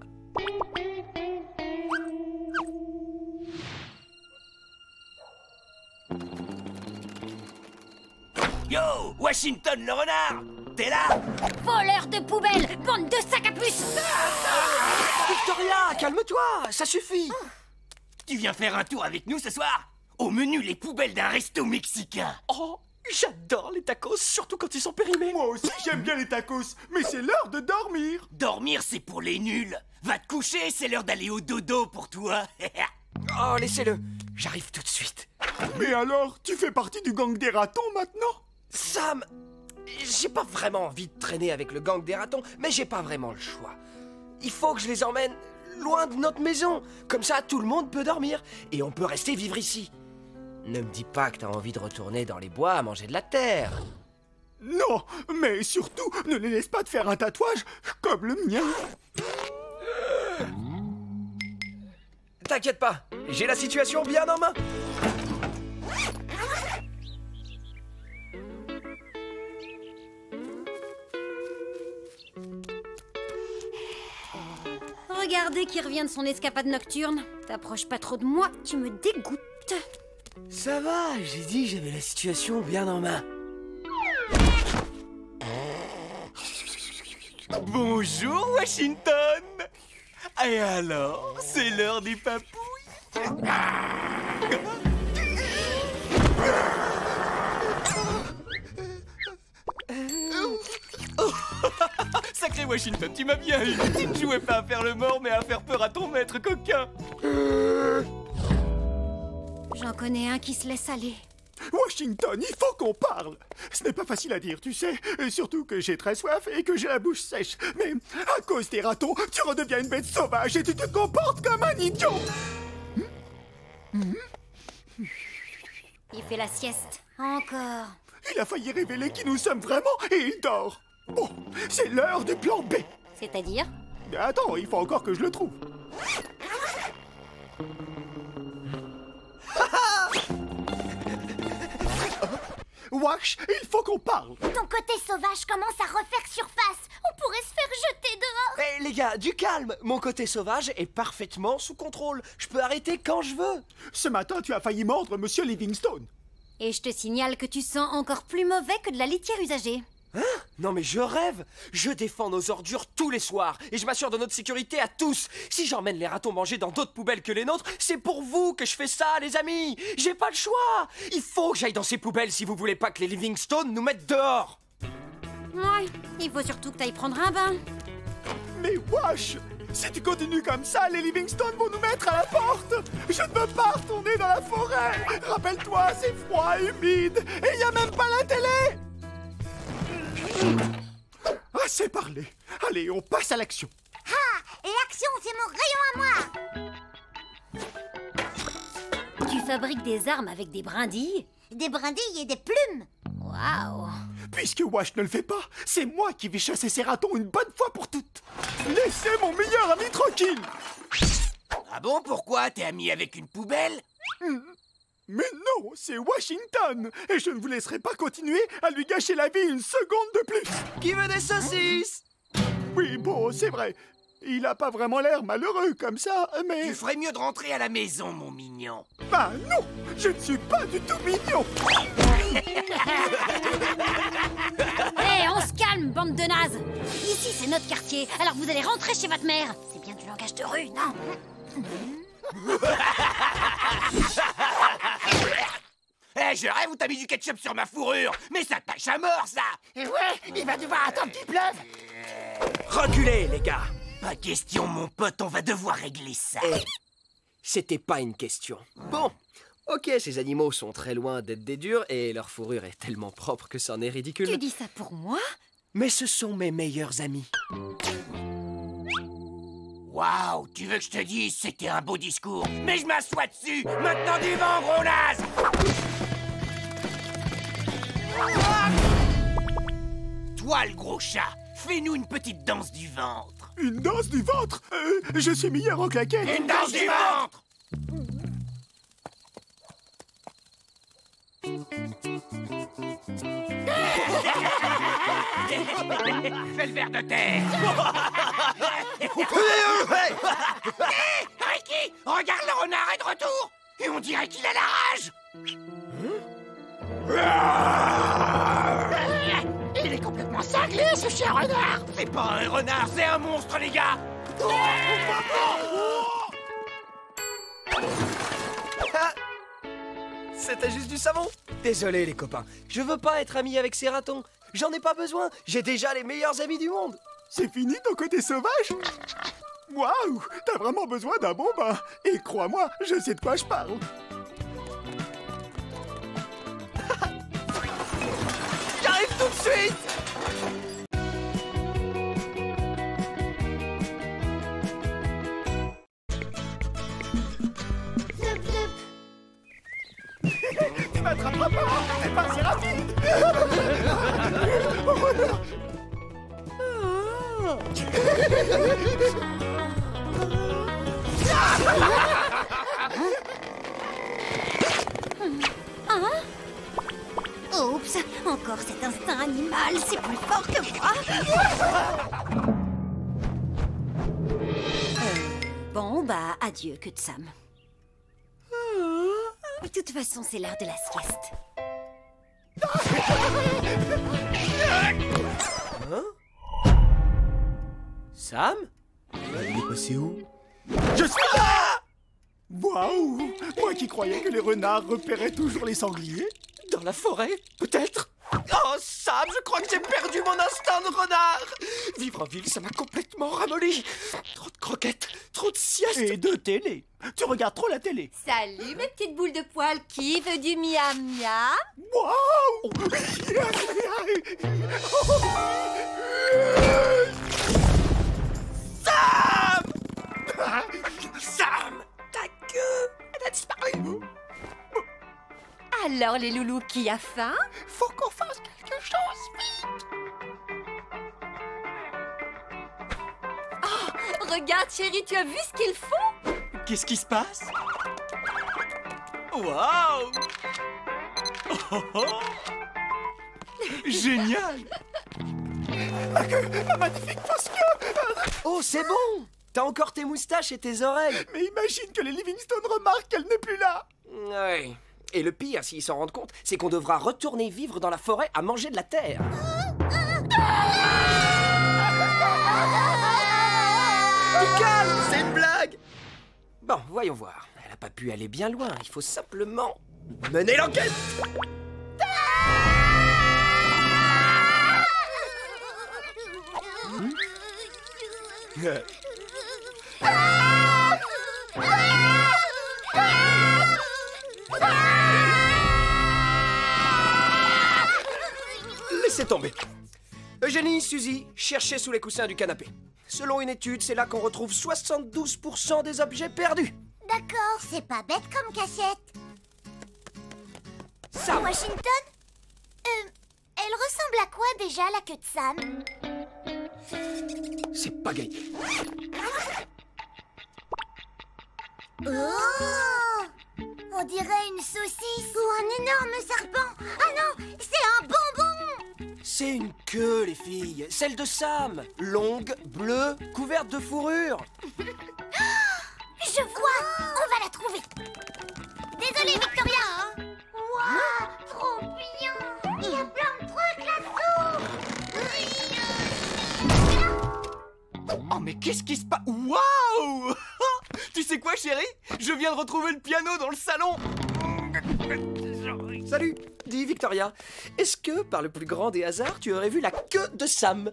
Yo, Washington le renard, t'es là? Voleur de poubelle, bande de sacs à puces. Victoria, calme-toi, ça suffit. Tu viens faire un tour avec nous ce soir? Au menu, les poubelles d'un resto mexicain. Oh, j'adore les tacos, surtout quand ils sont périmés. Moi aussi, j'aime bien les tacos, mais c'est l'heure de dormir. Dormir, c'est pour les nuls. Va te coucher, c'est l'heure d'aller au dodo pour toi. Oh, laissez-le, j'arrive tout de suite. Mais alors, tu fais partie du gang des ratons maintenant? Sam, j'ai pas vraiment envie de traîner avec le gang des ratons, mais j'ai pas vraiment le choix. Il faut que je les emmène loin de notre maison. Comme ça, tout le monde peut dormir et on peut rester vivre ici. Ne me dis pas que t'as envie de retourner dans les bois à manger de la terre. Non, mais surtout, ne les laisse pas te faire un tatouage comme le mien. T'inquiète pas, j'ai la situation bien en main. Regardez qui revient de son escapade nocturne. T'approches pas trop de moi, tu me dégoûtes. Ça va, j'ai dit que j'avais la situation bien en main. Bonjour, Washington. Et alors, c'est l'heure des papouilles. Sacré Washington, tu m'as bien eu. Tu ne jouais pas à faire le mort, mais à faire peur à ton maître coquin. J'en connais un qui se laisse aller. Washington, il faut qu'on parle. Ce n'est pas facile à dire, tu sais. Et surtout que j'ai très soif et que j'ai la bouche sèche. Mais à cause des ratons, tu redeviens une bête sauvage et tu te comportes comme un idiot. Il fait la sieste. Encore. Il a failli révéler qui nous sommes vraiment et il dort. Bon, c'est l'heure du plan B. C'est-à-dire? Attends, il faut encore que je le trouve. Wash, il faut qu'on parle. Ton côté sauvage commence à refaire surface. On pourrait se faire jeter dehors. Hé les gars, du calme. Mon côté sauvage est parfaitement sous contrôle. Je peux arrêter quand je veux. Ce matin, tu as failli mordre Monsieur Livingstone. Et je te signale que tu sens encore plus mauvais que de la litière usagée. Hein? Non mais je rêve. Je défends nos ordures tous les soirs et je m'assure de notre sécurité à tous. Si j'emmène les ratons manger dans d'autres poubelles que les nôtres, c'est pour vous que je fais ça, les amis. J'ai pas le choix. Il faut que j'aille dans ces poubelles si vous voulez pas que les Livingstone nous mettent dehors. Ouais, il faut surtout que t'ailles prendre un bain. Mais Wash, si tu continues comme ça, les Livingstone vont nous mettre à la porte. Je ne veux pas retourner dans la forêt. Rappelle-toi, c'est froid, humide et il y a même pas la télé. Assez parlé. Allez, on passe à l'action. Ah, l'action, c'est mon rayon à moi. Tu fabriques des armes avec des brindilles? Des brindilles et des plumes. Waouh. Puisque Wash ne le fait pas, c'est moi qui vais chasser ces ratons une bonne fois pour toutes. Laissez mon meilleur ami tranquille. Ah bon, pourquoi? T'es ami avec une poubelle? Mais non, c'est Washington. Et je ne vous laisserai pas continuer à lui gâcher la vie une seconde de plus. Qui veut des saucisses? Oui, bon, c'est vrai. Il a pas vraiment l'air malheureux comme ça, mais... Tu ferais mieux de rentrer à la maison, mon mignon. Bah non, je ne suis pas du tout mignon. Hé, on se calme, bande de nazes. Ici, c'est notre quartier, alors vous allez rentrer chez votre mère. C'est bien du langage de rue, non? Eh, je rêve où t'as mis du ketchup sur ma fourrure. Mais ça tâche à mort, ça. Et ouais, il va devoir attendre qu'il pleuve. Reculez, les gars. Pas question, mon pote, on va devoir régler ça. C'était pas une question. Bon, ok, ces animaux sont très loin d'être des durs et leur fourrure est tellement propre que c'en est ridicule. Tu dis ça pour moi? Mais ce sont mes meilleurs amis. Waouh, tu veux que je te dise, c'était un beau discours. Mais je m'assois dessus. Maintenant du vent, gros naze. Toi, le gros chat, fais-nous une petite danse du ventre. Une danse du ventre? Je suis meilleur en claquettes. Une danse du ventre. Fais le ver de terre. Hé, Ricky, regarde, le renard est de retour. Et on dirait qu'il a la rage. Il est complètement cinglé, ce chien renard. C'est pas un renard, c'est un monstre, les gars. C'était juste du savon. Désolé, les copains. Je veux pas être ami avec ces ratons. J'en ai pas besoin. J'ai déjà les meilleurs amis du monde. C'est fini ton côté sauvage? Waouh, t'as vraiment besoin d'un bon bain. Et crois-moi, je sais de quoi je parle. J'arrive tout de suite. Tu m'attraperas pas. T'es pas assez rapide. Hein? Oups, encore cet instinct animal, c'est plus fort que moi. Bon, bah, adieu, queue de Sam. De toute façon, c'est l'heure de la sieste. Hein? Sam? Il est passé où? Je suis là! Waouh! Moi qui croyais que les renards repéraient toujours les sangliers. Dans la forêt, peut-être? Oh, Sam, je crois que j'ai perdu mon instinct de renard. Vivre en ville, ça m'a complètement ramolli. Trop de croquettes, trop de siestes. Et de télé. Tu regardes trop la télé. Salut, mes petites boules de poils. Qui veut du miam miam? Waouh! Sam! Sam! Ta queue, elle a disparu. Alors, les loulous, qui a faim? Faut qu'on fasse quelque chose, vite! Oh, regarde, chérie, tu as vu ce qu'ils font? Qu'est-ce qui se passe? Waouh! Oh, oh. Génial! Un magnifique posture! Oh, c'est bon! T'as encore tes moustaches et tes oreilles. Mais imagine que les Livingstone remarquent qu'elle n'est plus là. Ouais. Et le pire, s'ils s'en rendent compte, c'est qu'on devra retourner vivre dans la forêt à manger de la terre. Calme, c'est une blague. Bon, voyons voir. Elle a pas pu aller bien loin. Il faut simplement mener l'enquête. Laissez tomber. Eugénie, Suzy, cherchez sous les coussins du canapé. Selon une étude, c'est là qu'on retrouve 72% des objets perdus. D'accord, c'est pas bête comme cachette. Sam. Washington, elle ressemble à quoi déjà, la queue de Sam? C'est pas gagné. Oh! On dirait une saucisse ou un énorme serpent. Ah non, c'est un bonbon! C'est une queue, les filles. Celle de Sam. Longue, bleue, couverte de fourrure. Je vois! On va la trouver! Désolée, Victoria! Waouh! Trop bien! Il y a plein de trucs là-dessous! Oh, mais qu'est-ce qui se passe? Waouh! Tu sais quoi, chérie? Je viens de retrouver le piano dans le salon. Salut, dis Victoria. Est-ce que, par le plus grand des hasards, tu aurais vu la queue de Sam?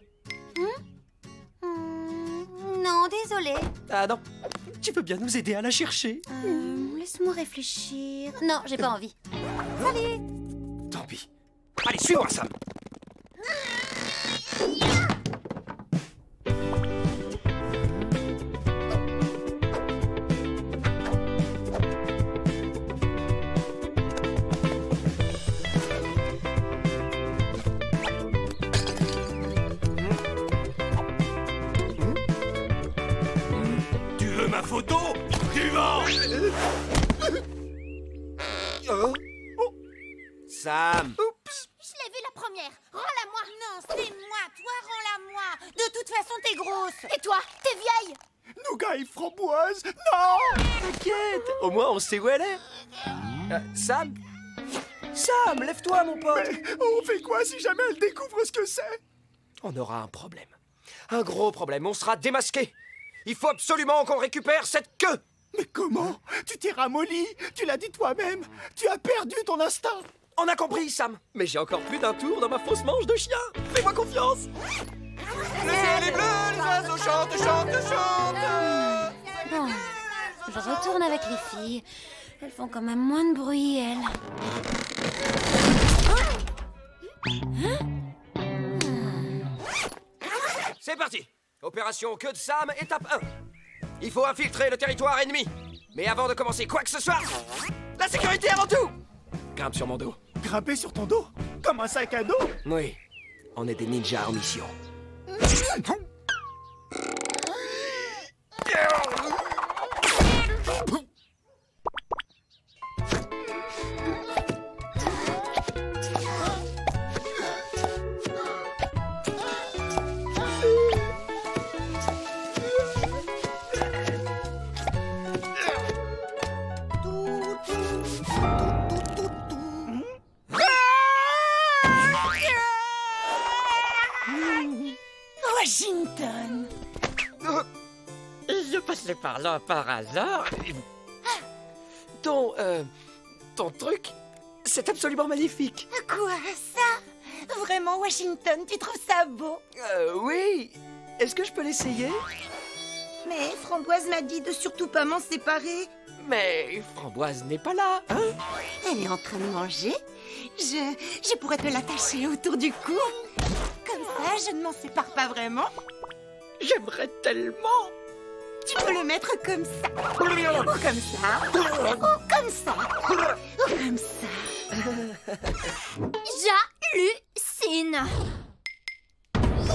Non, désolée. Ah non, tu peux bien nous aider à la chercher. Laisse-moi réfléchir. Non, j'ai pas envie. Salut. Tant pis. Allez, suis-moi, Sam. Tu veux ma photo? Tu vends! Sam. Oups! Je l'ai vue la première. Rends-la-moi. Non, c'est moi. Toi, rends-la-moi. De toute façon, t'es grosse. Et toi, t'es vieille. Nougat et framboise. Non! T'inquiète, au moins on sait où elle est. Sam? Sam, lève-toi, mon pote. Mais on fait quoi si jamais elle découvre ce que c'est? On aura un problème. Un gros problème. On sera démasqué. Il faut absolument qu'on récupère cette queue. Mais comment? Tu t'es ramolli. Tu l'as dit toi-même. Tu as perdu ton instinct. On a compris, Sam. Mais j'ai encore plus d'un tour dans ma fausse manche de chien. Fais-moi confiance. Le ciel est bleu, les oiseaux chantent, chantent, chantent. Bon, je retourne avec les filles. Elles font quand même moins de bruit, elles. C'est parti. Opération queue de Sam, étape 1. Il faut infiltrer le territoire ennemi. Mais avant de commencer quoi que ce soit, la sécurité avant tout. Grimpe sur mon dos. Grimper sur ton dos? Comme un sac à dos? Oui, on est des ninjas en mission. Washington. Je passais par là par hasard. Ton truc, c'est absolument magnifique. Quoi, ça? Vraiment, Washington, tu trouves ça beau? Oui. Est-ce que je peux l'essayer? Mais Framboise m'a dit de surtout pas m'en séparer. Mais Framboise n'est pas là, hein? Elle est en train de manger. Je pourrais te l'attacher autour du cou. Comme ça, je ne m'en sépare pas vraiment. J'aimerais tellement. Tu peux le mettre comme ça. Ou comme ça. Ou comme ça. Ou comme ça. J'hallucine.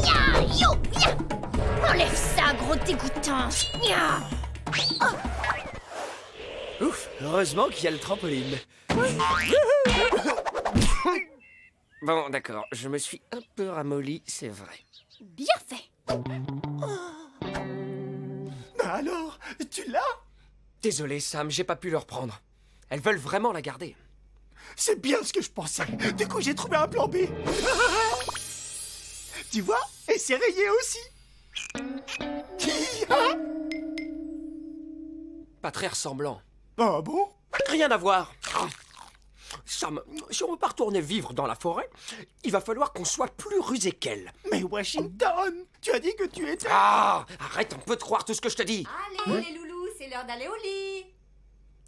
Ya, yo, ya. Enlève ça, gros dégoûtant. Ya. Ouf, heureusement qu'il y a le trampoline. Bon, d'accord, je me suis un peu ramolli, c'est vrai. Bien fait. Alors, tu l'as? Désolé, Sam, j'ai pas pu le reprendre. Elles veulent vraiment la garder. C'est bien ce que je pensais. Du coup, j'ai trouvé un plan B. Tu vois? Et c'est rayé aussi. Pas très ressemblant. Ah bon? Rien à voir. Sam, si on veut pas retourner vivre dans la forêt, il va falloir qu'on soit plus rusé qu'elle. Mais Washington, tu as dit que tu étais... Ah! Arrête un peu de croire tout ce que je te dis. Allez, les loulous, c'est l'heure d'aller au lit.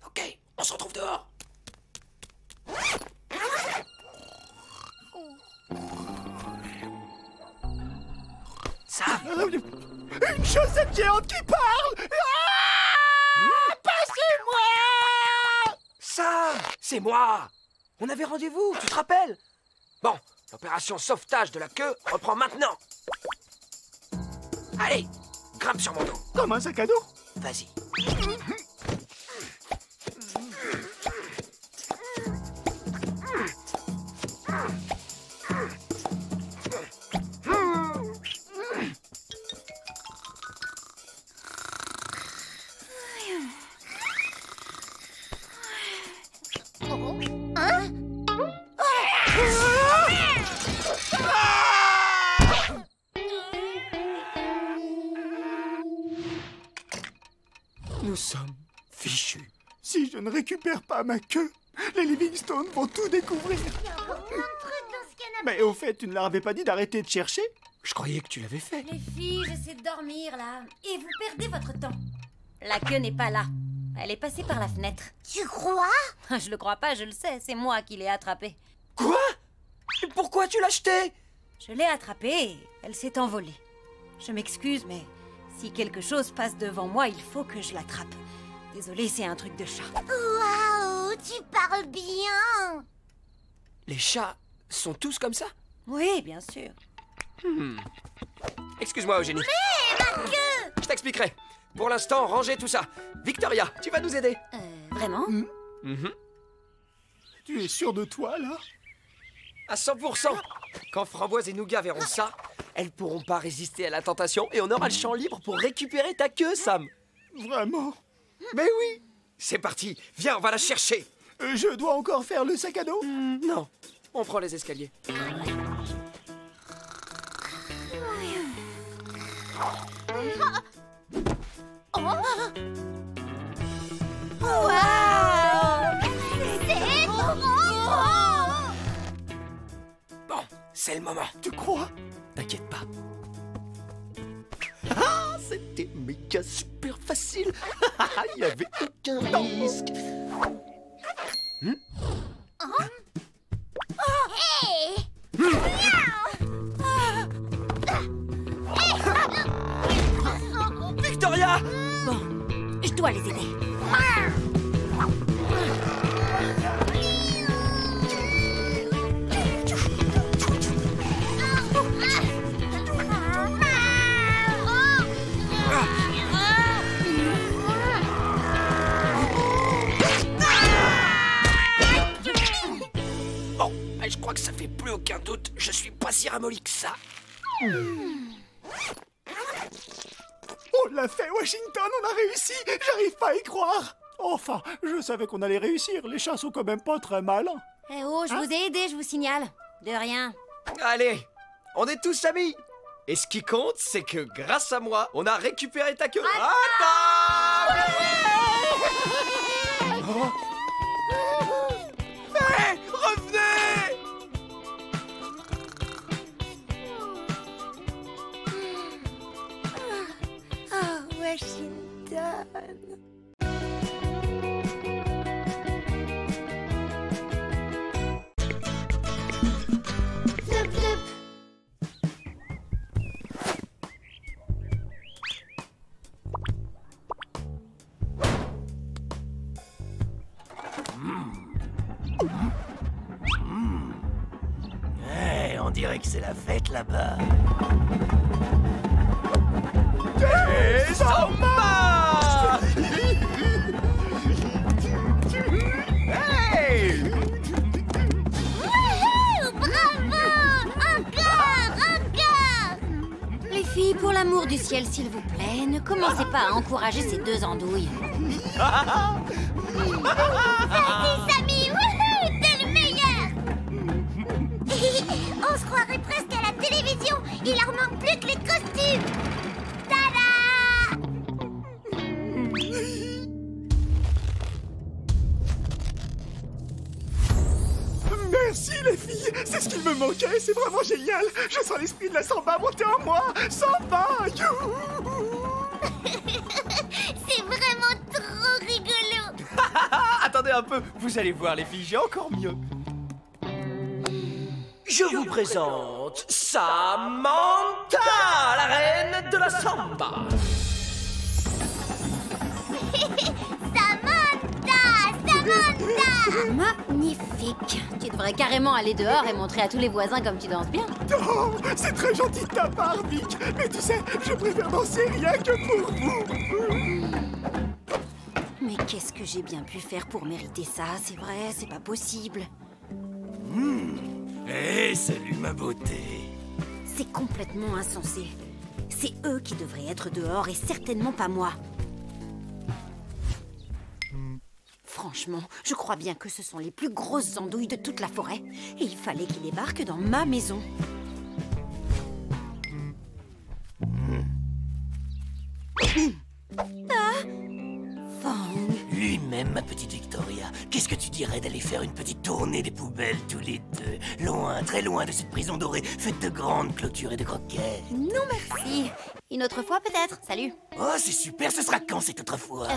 Ok, on se retrouve dehors. Sam! Une chaussette géante qui parle! Ah! Passez-moi! Sam! C'est moi! On avait rendez-vous, tu te rappelles? Bon, l'opération sauvetage de la queue reprend maintenant. Allez, grimpe sur mon dos. Comme un sac à dos? Vas-y. Nous sommes fichus. Si je ne récupère pas ma queue, les Livingstone vont tout découvrir. Mais au fait, tu ne leur avais pas dit d'arrêter de chercher? Je croyais que tu l'avais fait. Les filles, j'essaie de dormir là. Et vous perdez votre temps. La queue n'est pas là. Elle est passée par la fenêtre. Tu crois? Je le crois pas, je le sais. C'est moi qui l'ai attrapée. Quoi? Et pourquoi tu l'as jetée? Je l'ai attrapée et elle s'est envolée. Je m'excuse, mais si quelque chose passe devant moi, il faut que je l'attrape. Désolée, c'est un truc de chat. Waouh, tu parles bien. Les chats sont tous comme ça? Oui, bien sûr. Excuse-moi, Eugénie. Mais ma queue! Je t'expliquerai. Pour l'instant, rangez tout ça. Victoria, tu vas nous aider. Vraiment? Tu es sûr de toi, là? À 100%. Quand Framboise et Nougat verront ça, elles pourront pas résister à la tentation et on aura le champ libre pour récupérer ta queue, Sam. Vraiment? Mais oui. C'est parti. Viens, on va la chercher. Je dois encore faire le sac à dos? Non. On prend les escaliers. C'est trop beau! Bon, c'est le moment. Tu crois? T'inquiète pas. Ah, c'était méga super facile. Il n'y avait aucun risque. Hey! Victoria! Bon, je dois les aider. Bon, je crois que ça fait plus aucun doute. Je suis pas si ramolli que ça. On l'a fait, Washington, on a réussi. J'arrive pas à y croire. Enfin, je savais qu'on allait réussir. Les chats sont quand même pas très malins. Eh oh, je vous ai aidé, je vous signale. De rien. Allez, on est tous amis. Et ce qui compte, c'est que grâce à moi, on a récupéré ta queue. Attends! Hey, revenez! Hey, on dirait que c'est la fête là-bas. Et Samba! Hey! Wouhou! Bravo! Encore! Les filles, pour l'amour du ciel, s'il vous plaît, ne commencez pas à encourager ces deux andouilles. Vas-y, Samy! Wouhou! T'es le meilleur! On se croirait presque à la télévision. Il leur manque plus que les costumes. Tada! Merci les filles, c'est ce qu'il me manquait, c'est vraiment génial. Je sens l'esprit de la samba monter en moi. Samba, C'est vraiment trop rigolo. Attendez un peu, vous allez voir les filles, j'ai encore mieux. Je vous présente Samantha, la reine de la samba. Magnifique. Tu devrais carrément aller dehors et montrer à tous les voisins comme tu danses bien. Oh, c'est très gentil de ta part, Vic. Mais tu sais, je préfère danser rien que pour vous. Mais qu'est-ce que j'ai bien pu faire pour mériter ça? C'est vrai, c'est pas possible. Hey, salut ma beauté. C'est complètement insensé. C'est eux qui devraient être dehors et certainement pas moi. Franchement, je crois bien que ce sont les plus grosses andouilles de toute la forêt. Et il fallait qu'ils débarquent dans ma maison. Fang. Lui-même, ma petite Victoria. Qu'est-ce que tu dirais d'aller faire une petite tournée des poubelles tous les deux? Loin, très loin de cette prison dorée, faite de grandes clôtures et de croquettes. Non merci. Une autre fois peut-être. Salut. Oh, c'est super, ce sera quand cette autre fois?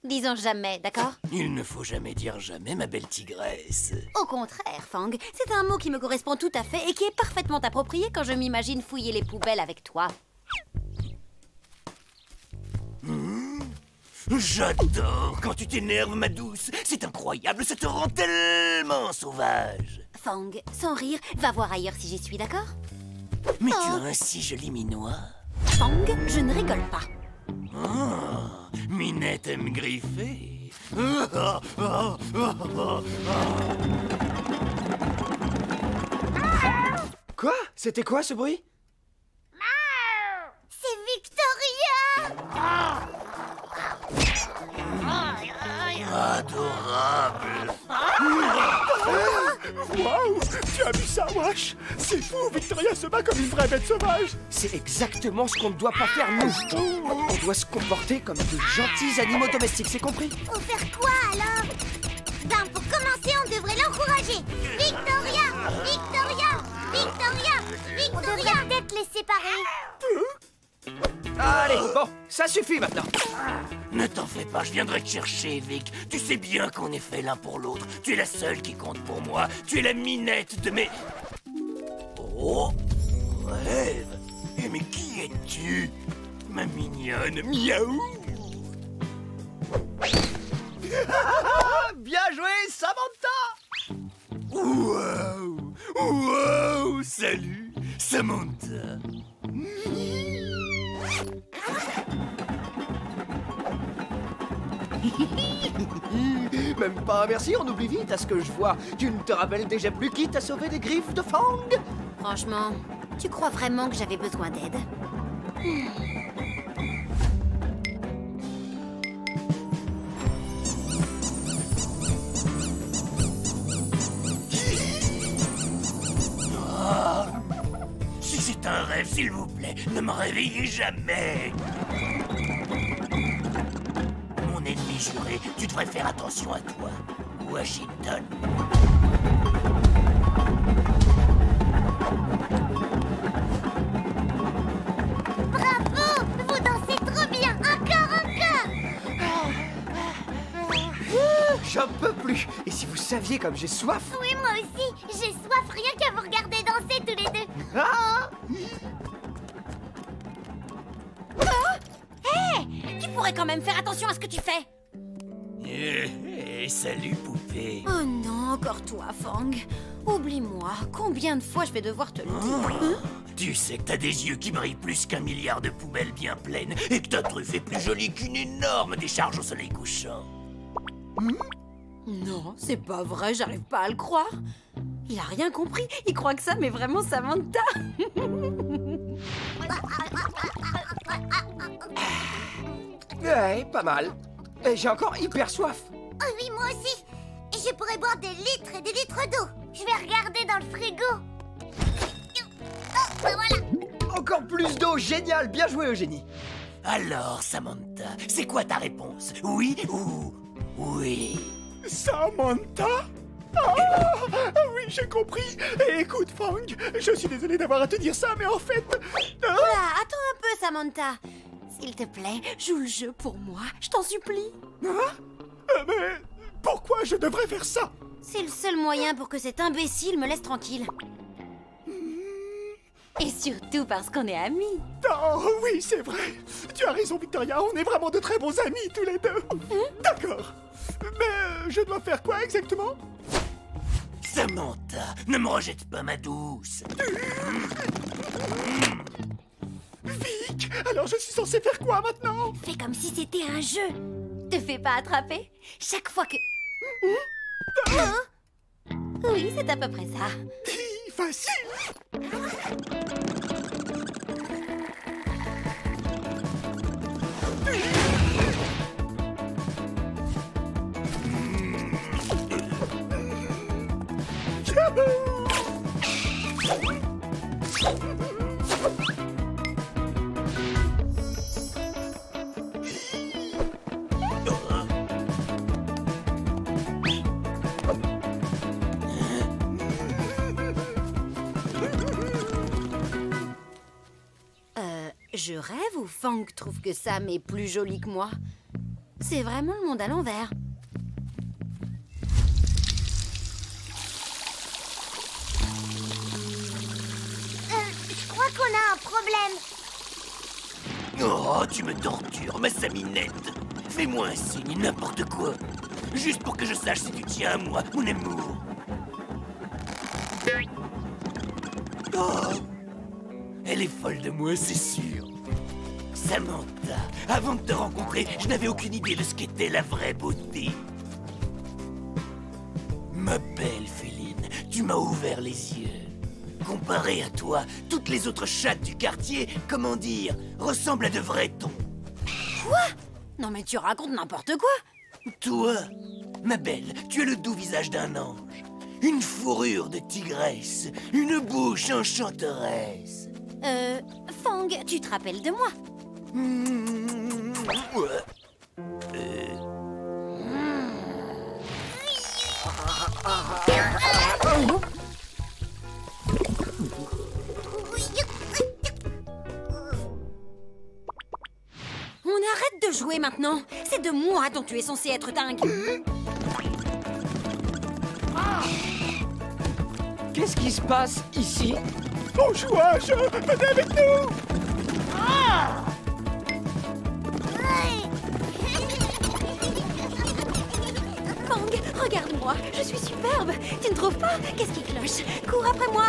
Disons jamais, d'accord? Il ne faut jamais dire jamais, ma belle tigresse. Au contraire, Fang, c'est un mot qui me correspond tout à fait et qui est parfaitement approprié quand je m'imagine fouiller les poubelles avec toi. J'adore quand tu t'énerves, ma douce. C'est incroyable, ça te rend tellement sauvage. Fang, sans rire, va voir ailleurs si j'y suis, d'accord? Mais tu as un si joli minois. Fang, je ne rigole pas. Oh, Minette aime griffer. Quoi? C'était quoi ce bruit? C'est Victoria! Adorable. Waouh! Tu as vu ça, Wash? C'est fou, Victoria se bat comme une vraie bête sauvage. C'est exactement ce qu'on ne doit pas faire, nous. On doit se comporter comme de gentils animaux domestiques, c'est compris? Faut faire quoi alors? Ben pour commencer, on devrait l'encourager. Victoria! Victoria! Victoria! Victoria! On devrait peut-être les séparer. Allez, bon, ça suffit maintenant. Ne t'en fais pas, je viendrai te chercher, Vic. Tu sais bien qu'on est fait l'un pour l'autre. Tu es la seule qui compte pour moi. Tu es la minette de mes... Oh, rêve. Eh, mais qui es-tu? Ma mignonne, miaou. Bien joué, Samantha. Wow, wow, salut, Samantha. Même pas un merci, on oublie vite à ce que je vois. Tu ne te rappelles déjà plus qui t'a sauvé des griffes de Fang? Franchement, tu crois vraiment que j'avais besoin d'aide? Si c'est un rêve, s'il vous plaît, ne me réveillez jamais. Mon ennemi juré, tu devrais faire attention à toi, Washington. Bravo! Vous dansez trop bien! Encore, encore! saviez comme j'ai soif? Oui, moi aussi. J'ai soif rien qu'à vous regarder danser tous les deux. Ah! Hé, tu pourrais quand même faire attention à ce que tu fais. Salut, poupée. Oh non, encore toi, Fang. Oublie-moi, combien de fois je vais devoir te le dire? Tu sais que t'as des yeux qui brillent plus qu'1 milliard de poubelles bien pleines et que ta truffe est plus jolie qu'une énorme décharge au soleil couchant. Non, c'est pas vrai, j'arrive pas à le croire. Il a rien compris, il croit que ça, mais vraiment Samantha. Ouais, pas mal. Et j'ai encore hyper soif. Oh oui, moi aussi. Et je pourrais boire des litres et des litres d'eau. Je vais regarder dans le frigo. Oh, ben voilà. Encore plus d'eau, génial, bien joué Eugénie. Alors, Samantha, c'est quoi ta réponse? Oui ou oui? Samantha? Ah, oui, j'ai compris. Et écoute, Fang, je suis désolé d'avoir à te dire ça, mais en fait... Voilà, attends un peu, Samantha. S'il te plaît, joue le jeu pour moi, je t'en supplie. Hein? Mais pourquoi je devrais faire ça? C'est le seul moyen pour que cet imbécile me laisse tranquille. Et surtout parce qu'on est amis. Oh oui, c'est vrai. Tu as raison, Victoria, on est vraiment de très bons amis tous les deux. D'accord. Mais je dois faire quoi exactement? Samantha, ne me rejette pas, ma douce. Vic, alors je suis censé faire quoi maintenant? Fais comme si c'était un jeu. Te fais pas attraper. Chaque fois que... Oui, c'est à peu près ça. Facile. Je rêve ou Fang trouve que Sam est plus jolie que moi? C'est vraiment le monde à l'envers. Je crois qu'on a un problème. Oh, tu me tortures, ma Saminette. Fais-moi un signe, n'importe quoi. Juste pour que je sache si tu tiens à moi, mon amour. Oh, elle est folle de moi, c'est sûr. Samantha, avant de te rencontrer, je n'avais aucune idée de ce qu'était la vraie beauté. Ma belle Féline, tu m'as ouvert les yeux. Comparé à toi, toutes les autres chattes du quartier, comment dire, ressemblent à de vrais tons. Quoi? Non mais tu racontes n'importe quoi. Toi, ma belle, tu as le doux visage d'un ange. Une fourrure de tigresse, une bouche enchanteresse. Fang, tu te rappelles de moi? On arrête de jouer maintenant. C'est de moi dont tu es censé être dingue. Qu'est-ce qui se passe ici? Bon jouage, venez avec nous. Fang, regarde-moi, je suis superbe. Tu ne trouves pas? Qu'est-ce qui cloche? Cours après moi.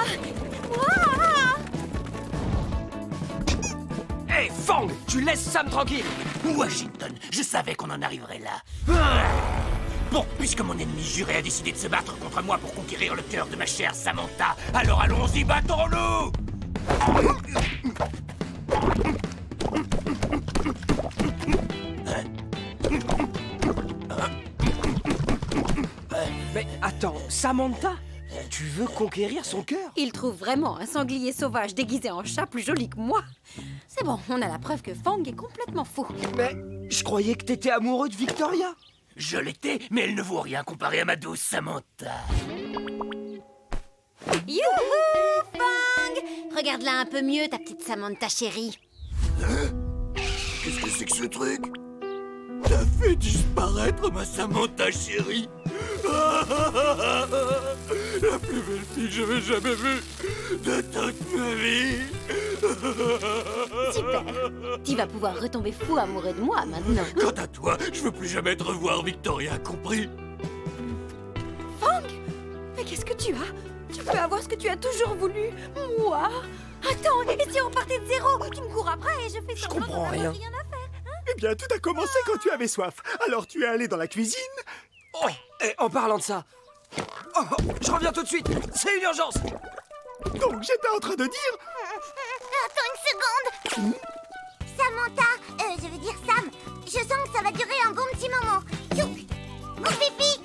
Hé, Fang, tu laisses Sam tranquille. Washington, je savais qu'on en arriverait là. Bon, puisque mon ennemi juré a décidé de se battre contre moi pour conquérir le cœur de ma chère Samantha, alors allons-y, battons-nous! Mais attends, Samantha? Tu veux conquérir son cœur? Il trouve vraiment un sanglier sauvage déguisé en chat plus joli que moi. C'est bon, on a la preuve que Fang est complètement fou. Mais je croyais que t'étais amoureux de Victoria. Je l'étais, mais elle ne vaut rien comparée à ma douce Samantha. Youhou, Fang! Regarde-la un peu mieux, ta petite Samantha chérie. Qu'est-ce que c'est que ce truc? T'as fait disparaître ma Samantha chérie. La plus belle fille que j'avais jamais vue de toute ma vie. Super. Tu vas pouvoir retomber fou amoureux de moi maintenant. Quant à toi, je veux plus jamais te revoir, Victoria, compris? Fang! Mais qu'est-ce que tu as? Tu peux avoir ce que tu as toujours voulu. Moi? Attends, et si on partait de zéro? Tu me cours après et je fais Je comprends rien. à faire, hein? Eh bien, tout a commencé quand tu avais soif. Alors tu es allé dans la cuisine. Oh, et en parlant de ça... Oh, je reviens tout de suite. C'est une urgence. Donc j'étais en train de dire... Attends une seconde. Samantha, je veux dire Sam, je sens que ça va durer un bon petit moment. Tchouk, mon pipi.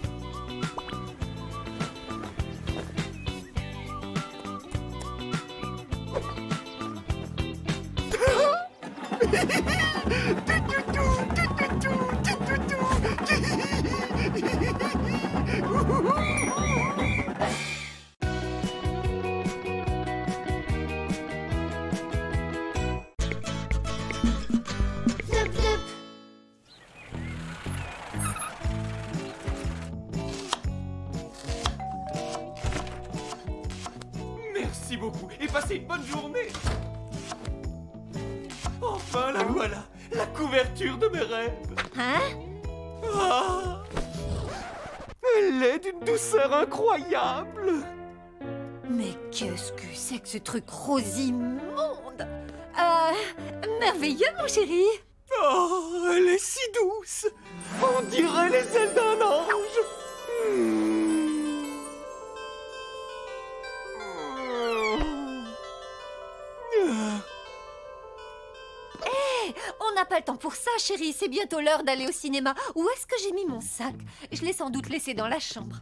Merci beaucoup et passez une bonne journée. Enfin, la voilà, la couverture de mes rêves. Hein? Ah, elle est d'une douceur incroyable. Mais qu'est-ce que c'est que ce truc rose immonde? Merveilleux, mon chéri. Oh, elle est si douce. On dirait les ailes d'un ange. On n'a pas le temps pour ça, chérie. C'est bientôt l'heure d'aller au cinéma. Où est-ce que j'ai mis mon sac? Je l'ai sans doute laissé dans la chambre.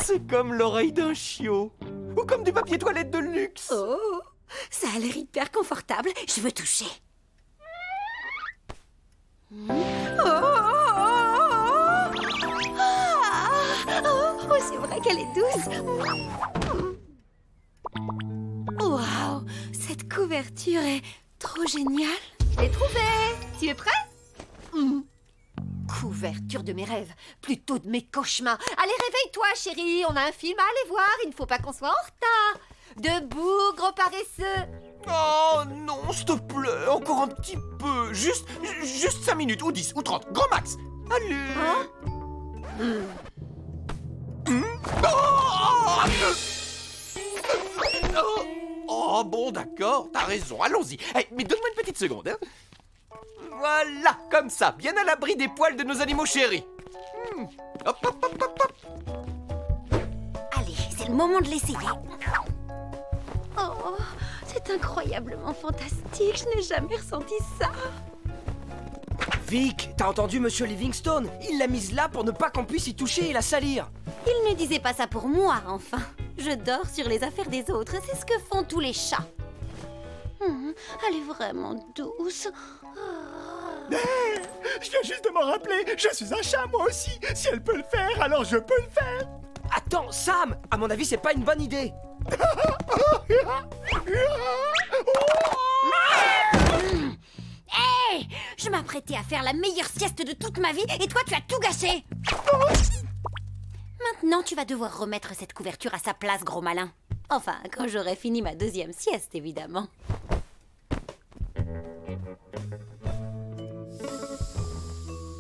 C'est comme l'oreille d'un chiot. Ou comme du papier toilette de luxe. Oh, ça a l'air hyper confortable. Je veux toucher. Oh, c'est vrai qu'elle est douce. Waouh, cette couverture est trop géniale. Je l'ai trouvée. Tu es prêt? Couverture de mes rêves, plutôt de mes cauchemars. Allez, réveille-toi, chérie. On a un film à aller voir. Il ne faut pas qu'on soit en retard. Debout, gros paresseux. Oh non, s'il te plaît, encore un petit peu. Juste 5 minutes, ou 10, ou 30, grand max. Allez. Oh, bon, d'accord, t'as raison, allons-y. Hey, mais donne-moi une petite seconde, hein. Voilà, comme ça, bien à l'abri des poils de nos animaux chéris. Hop, hop, hop, hop, hop. Allez, c'est le moment de l'essayer. Oh, c'est incroyablement fantastique. Je n'ai jamais ressenti ça. Vic, t'as entendu Monsieur Livingstone? Il l'a mise là pour ne pas qu'on puisse y toucher et la salir. Il ne disait pas ça pour moi, enfin. Je dors sur les affaires des autres. C'est ce que font tous les chats. Elle est vraiment douce. Hey, je viens juste de m'en rappeler. Je suis un chat, moi aussi. Si elle peut le faire, alors je peux le faire. Attends, Sam, à mon avis, c'est pas une bonne idée. Hey, je m'apprêtais à faire la meilleure sieste de toute ma vie et toi, tu as tout gâché. Maintenant, tu vas devoir remettre cette couverture à sa place, gros malin. Enfin, quand j'aurai fini ma deuxième sieste, évidemment.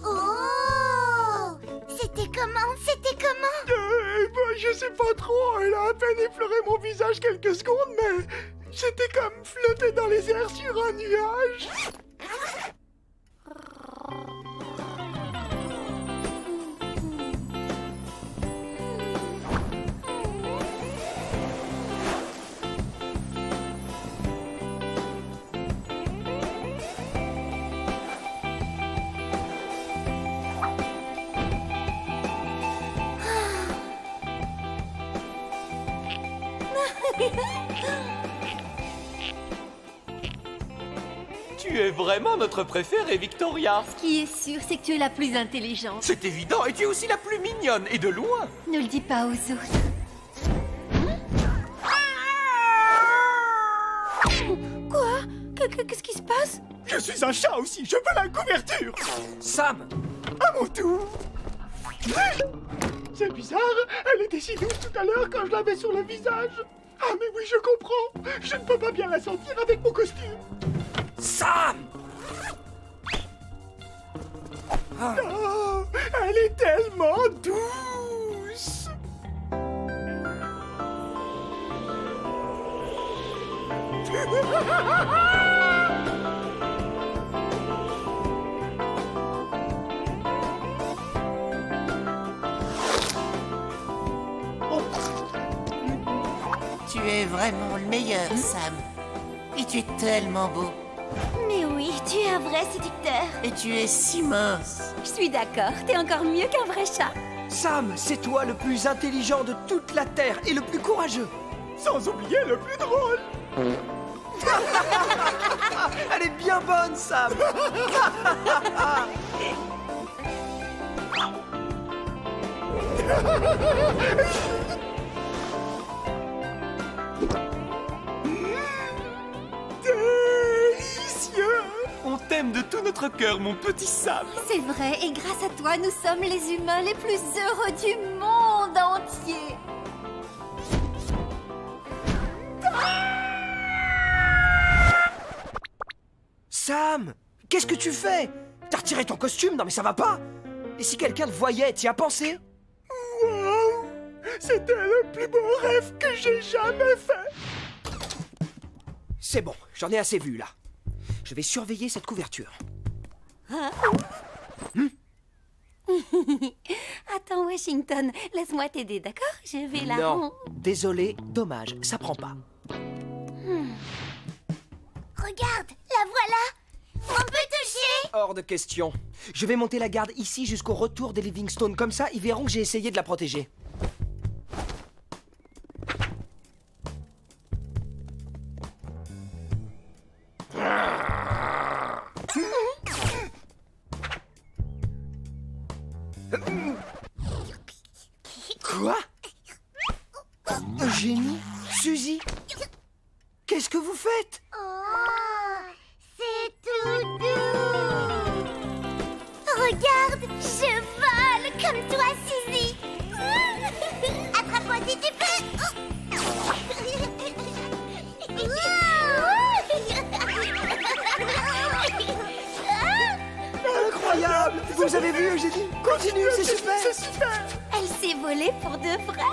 Oh! C'était comment? C'était comment? Je sais pas trop. Elle a à peine effleuré mon visage quelques secondes, mais c'était comme flotter dans les airs sur un nuage. Tu es vraiment notre préférée, Victoria. Ce qui est sûr, c'est que tu es la plus intelligente. C'est évident, et tu es aussi la plus mignonne, et de loin. Ne le dis pas aux autres. Quoi? Qu'est-ce qui se passe? Je suis un chat aussi, je veux la couverture. Sam! À mon tour. C'est bizarre, elle était si douce tout à l'heure quand je l'avais sur le visage. Ah mais oui, je comprends. Je ne peux pas bien la sentir avec mon costume. Sam! Oh, elle est tellement douce. Tu es vraiment le meilleur, Sam. Et tu es tellement beau. Mais oui, tu es un vrai séducteur. Et tu es si mince. Je suis d'accord, t'es encore mieux qu'un vrai chat. Sam, c'est toi le plus intelligent de toute la Terre et le plus courageux. Sans oublier le plus drôle. Elle est bien bonne, Sam. Délicieux. On t'aime de tout notre cœur, mon petit Sam. C'est vrai, et grâce à toi, nous sommes les humains les plus heureux du monde entier. Sam, qu'est-ce que tu fais? T'as retiré ton costume? Non mais ça va pas. Et si quelqu'un te voyait, t'y as pensé? Wow, c'était le plus beau rêve que j'ai jamais fait. C'est bon, j'en ai assez vu là. Je vais surveiller cette couverture. Attends, Washington, laisse-moi t'aider, d'accord? Je vais la Non, désolé, dommage, ça prend pas. Regarde, la voilà. On peut toucher? Hors de question. Je vais monter la garde ici jusqu'au retour des Livingstone. Comme ça, ils verront que j'ai essayé de la protéger. Quoi? Eugénie? Suzy? Qu'est-ce que vous faites? Oh, c'est tout doux. Regarde, je vole comme toi, Suzy. Attrape-moi si tu peux. Incroyable! Vous avez vu, Eugénie? Continue, c'est super! C'est super. Elle s'est volée pour de vrai.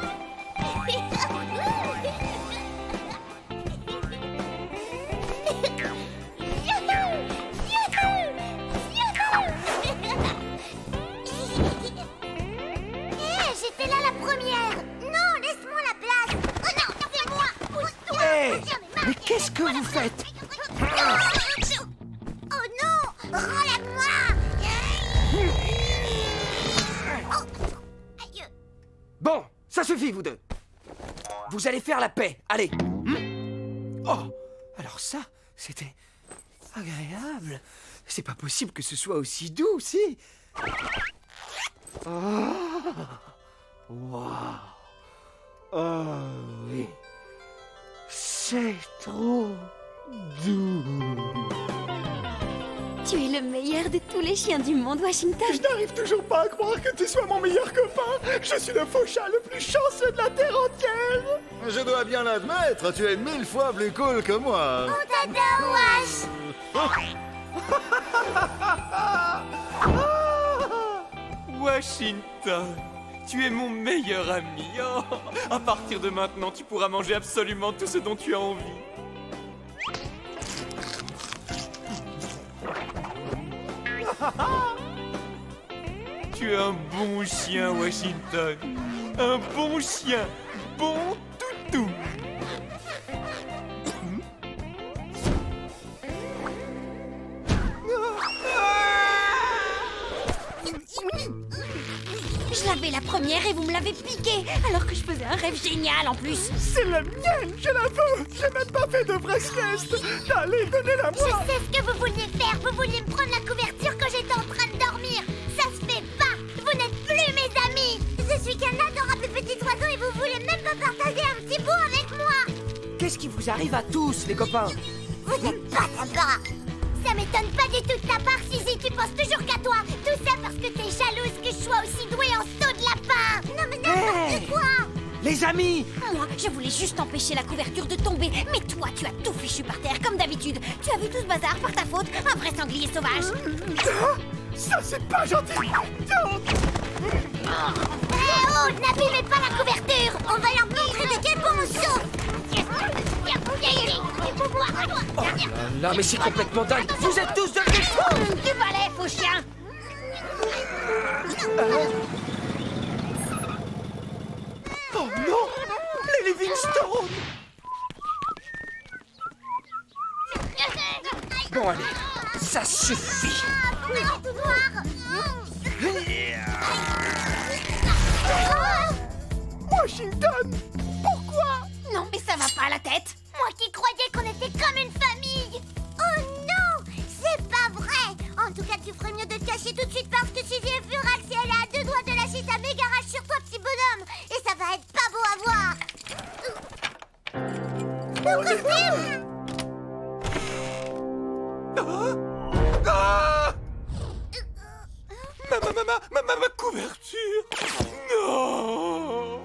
J'étais là la première. Non, laisse-moi la place. Oh non, c'est moi. Pousse-toi. Hey, mais qu'est-ce que vous faites? Oh non, relève-moi. Oh. Aïe. Bon, ça suffit, vous deux. Vous allez faire la paix, allez. Oh, alors ça, c'était agréable. C'est pas possible que ce soit aussi doux, si. Oh. Wow. Oh oui. C'est trop doux. Tu es le meilleur de tous les chiens du monde, Washington. Je n'arrive toujours pas à croire que tu sois mon meilleur copain. Je suis le faux chat le plus chanceux de la Terre entière. Je dois bien l'admettre, tu es 1000 fois plus cool que moi. On t'adore, Wash. Washington, tu es mon meilleur ami. Oh, à partir de maintenant, tu pourras manger absolument tout ce dont tu as envie. Tu es un bon chien, Washington. Un bon chien. Bon toutou. Je l'avais la première et vous me l'avez piqué, alors que je faisais un rêve génial en plus. C'est la mienne, je la veux. J'ai même pas fait de vraie sieste. Allez, donnez-la Je moi. sais ce que vous vouliez faire. Vous vouliez me prendre la couverture quand j'étais en train de dormir. Ça se fait pas. Vous n'êtes plus mes amis. Je suis qu'un adorable petit oiseau et vous voulez même pas partager un petit bout avec moi. Qu'est-ce qui vous arrive à tous, les copains? Vous n'êtes pas sympa. Ça m'étonne pas du tout de ta part, Suzy, tu penses toujours qu'à toi. Tout ça parce que t'es jalouse que je sois aussi douée en saut de lapin. Non mais n'importe quoi. Les amis! Moi, je voulais juste empêcher la couverture de tomber. Mais toi, tu as tout fichu par terre, comme d'habitude. Tu as vu tout ce bazar par ta faute. Un vrai sanglier sauvage. Ça, c'est pas gentil. Oh, n'abîmez pas la couverture. On va leur montrer de quel bon on sauve. Oh là, mais c'est complètement dingue! Vous êtes tous devenus fous! Du balai, faux chien. Oh non! Les Livingstone! Bon, allez, ça suffit! Washington! Pourquoi? Non, mais ça va pas à la tête. Moi qui croyais qu'on était comme une famille. Oh non, c'est pas vrai. En tout cas, tu ferais mieux de te cacher tout de suite parce que Suzy est furax et elle est à 2 doigts de lâcher sa méga rage sur toi, petit bonhomme. Et ça va être pas beau à voir. Mon costume! Ma couverture! Non!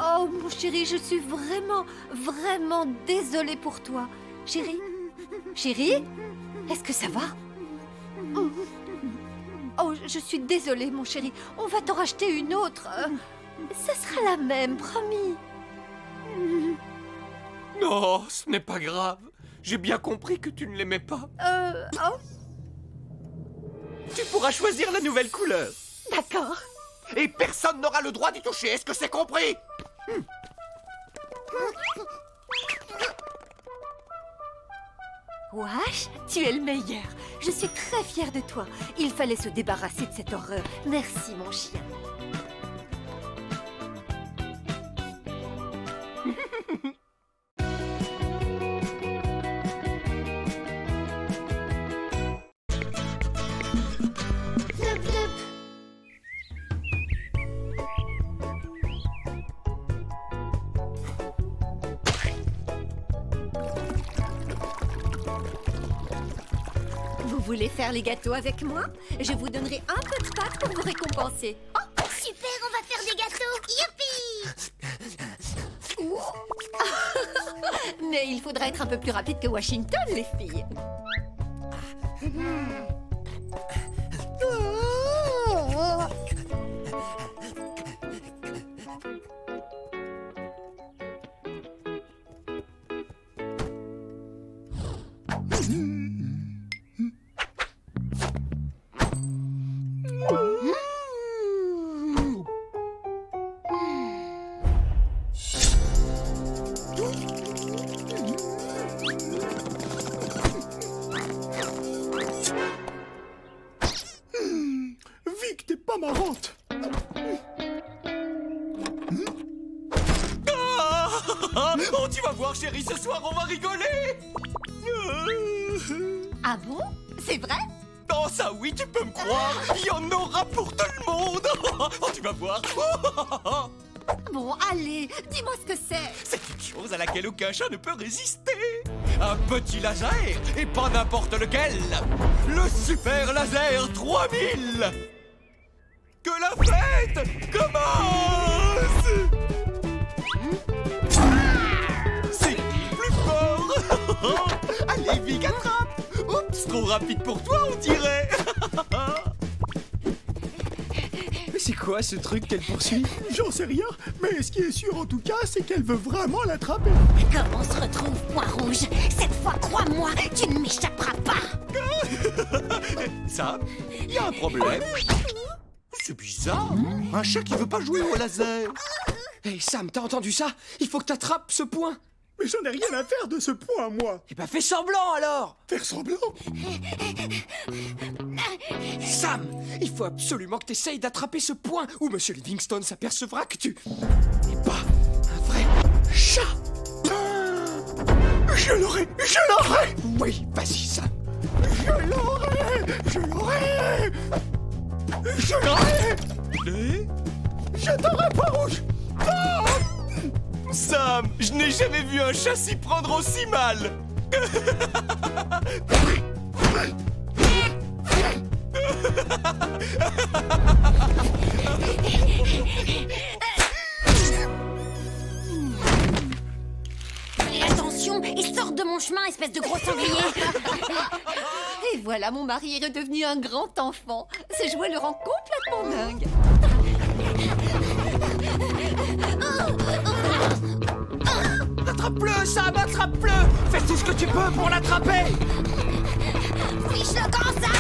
Oh, mon chéri, je suis vraiment désolée pour toi. Chéri? Chéri? Est-ce que ça va? Oh, je suis désolée, mon chéri. On va t'en racheter une autre. Ça sera la même, promis. Non, ce n'est pas grave. J'ai bien compris que tu ne l'aimais pas. Oh? Tu pourras choisir la nouvelle couleur. D'accord. Et personne n'aura le droit d'y toucher, est-ce que c'est compris? Wash, tu es le meilleur. Je suis très fière de toi. Il fallait se débarrasser de cette horreur. Merci, mon chien. Vous voulez faire les gâteaux avec moi? Je vous donnerai un peu de pâte pour vous récompenser. Oh, super, on va faire des gâteaux. Youpi! Mais il faudra être un peu plus rapide que Washington, les filles. Vic, t'es pas marrante. Oh, tu vas voir, chérie, ce soir, on va rigoler. Ah bon? C'est vrai? Oh, ça oui, tu peux me croire. Il y en aura pour tout le monde. Oh, tu vas voir. Bon, allez, dis-moi ce que c'est. C'est une chose à laquelle aucun chat ne peut résister. Un petit laser, et pas n'importe lequel. Le Super Laser 3000. Que la fête commence. C'est plus fort. Allez, Vic, attrape. Oups, trop rapide pour toi, on dirait. Mais c'est quoi ce truc qu'elle poursuit? J'en sais rien, mais ce qui est sûr en tout cas, c'est qu'elle veut vraiment l'attraper. Comme on se retrouve, Point Rouge, cette fois, crois-moi, tu ne m'échapperas pas. Sam, il y a un problème. C'est bizarre. Un chat qui veut pas jouer au laser. Hey Sam, t'as entendu ça? Il faut que t'attrapes ce point. Mais j'en ai rien à faire de ce point, moi. Eh ben fais semblant alors. Faire semblant? Sam, il faut absolument que t'essayes d'attraper ce point ou Monsieur Livingstone s'apercevra que tu n'es pas un vrai chat. Je l'aurai. Oui, vas-y Sam. Je l'aurai. Je t'aurai, pas rouge. Sam, je n'ai jamais vu un chat s'y prendre aussi mal. Attention, et sors de mon chemin, espèce de gros sanglier. Et voilà, mon mari est redevenu un grand enfant. Ce jouet le rend complètement dingue. Attrape-le, Sam, attrape-le. Fais tout ce que tu peux pour l'attraper. Fiche-le grand Sam.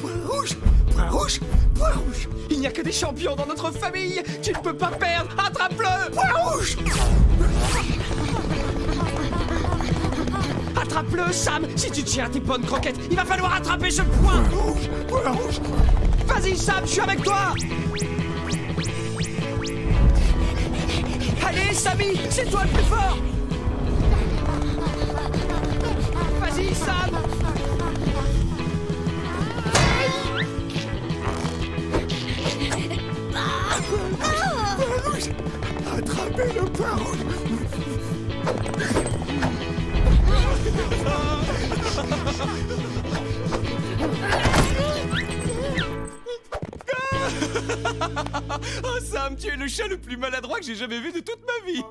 Point rouge, point rouge, point rouge. Il n'y a que des champions dans notre famille. Tu ne peux pas perdre. Attrape-le. Point rouge. Attrape-le, Sam. Si tu tiens tes bonnes croquettes, il va falloir attraper ce point. Point rouge, point rouge. Vas-y, Sam, je suis avec toi. Allez, Sammy, c'est toi le plus fort. Vas-y, Sam. Point rouge. Attrapez le point rouge. Oh Sam, tu es le chat le plus maladroit que j'ai jamais vu de toute ma vie.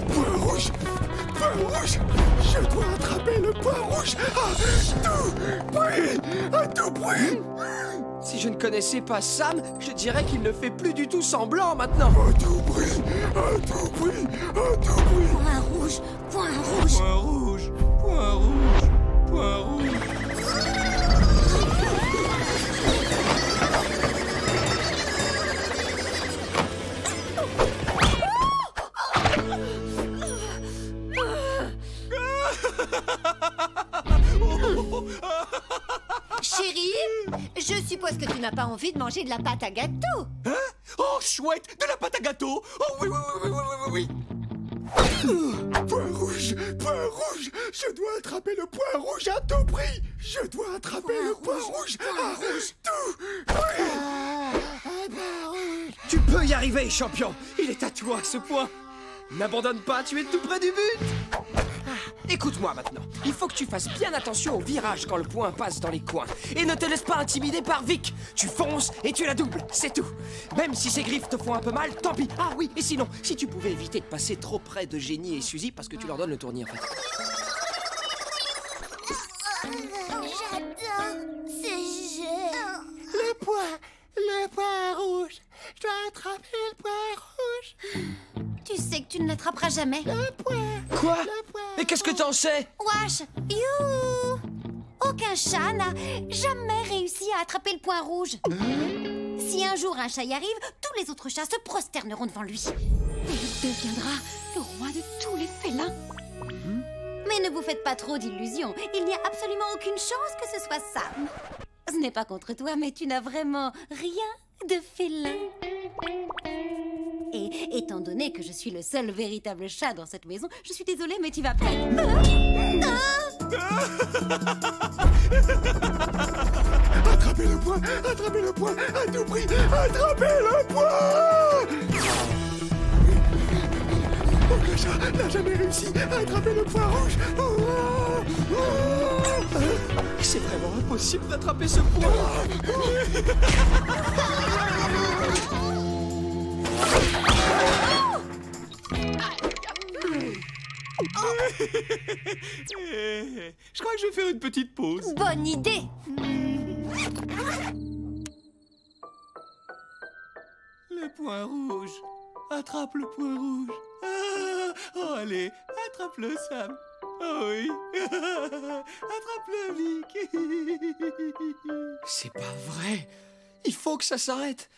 Point rouge. Point rouge. Je dois attraper le point rouge à tout prix. À tout prix. Si je ne connaissais pas Sam, je dirais qu'il ne fait plus du tout semblant maintenant. À tout prix. À tout prix. À tout prix. Point rouge. Point rouge. Point rouge. Point rouge. Point rouge. Chérie, je suppose que tu n'as pas envie de manger de la pâte à gâteau. Hein? Oh, chouette, de la pâte à gâteau. Oh oui, oui, oui, oui, oui, oui. Point rouge, point rouge. Je dois attraper le point rouge à tout prix. Je dois attraper le point rouge à tout prix. Tu peux y arriver, champion. Il est à toi, ce point. N'abandonne pas, tu es tout près du but. Écoute-moi maintenant. Il faut que tu fasses bien attention au virage quand le point passe dans les coins. Et ne te laisse pas intimider par Vic. Tu fonces et tu la doubles, c'est tout. Même si ses griffes te font un peu mal, tant pis. Ah oui, et sinon, si tu pouvais éviter de passer trop près de Jenny et Suzy, parce que tu leur donnes le tournis en fait. J'adore ce jeu. Le point rouge. Je dois attraper le point rouge. Tu sais que tu ne l'attraperas jamais. Le point. Quoi? Mais qu'est-ce que t'en sais? Wesh, you. Aucun chat n'a jamais réussi à attraper le point rouge. Si un jour un chat y arrive, tous les autres chats se prosterneront devant lui. Et il deviendra le roi de tous les félins. Mais ne vous faites pas trop d'illusions. Il n'y a absolument aucune chance que ce soit Sam. Ce n'est pas contre toi, mais tu n'as vraiment rien de félin. Et étant donné que je suis le seul véritable chat dans cette maison, je suis désolée, mais tu vas perdre. Attrapez le point à tout prix. Attrapez le point. Aucun chat n'a jamais réussi à attraper le point rouge. C'est vraiment impossible d'attraper ce point. Je crois que je vais faire une petite pause. Bonne idée. Le point rouge. Attrape le point rouge. Ah, oh, allez, attrape-le, Sam. Oh oui. Attrape-le, Vic. C'est pas vrai. Il faut que ça s'arrête.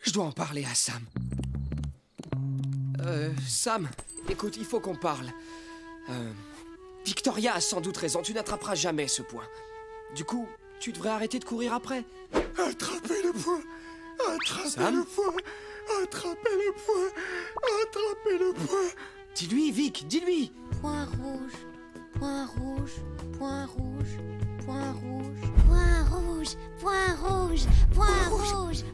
Je dois en parler à Sam. Sam, écoute, il faut qu'on parle. Victoria a sans doute raison, tu n'attraperas jamais ce point. Du coup, tu devrais arrêter de courir après. Attrapez le point. Attrapez Sam le point. Attrapez le point. Attrapez le point. Dis-lui, Vic, dis-lui. Point rouge, point rouge, point rouge, point rouge. Point rouge, point rouge, point rouge,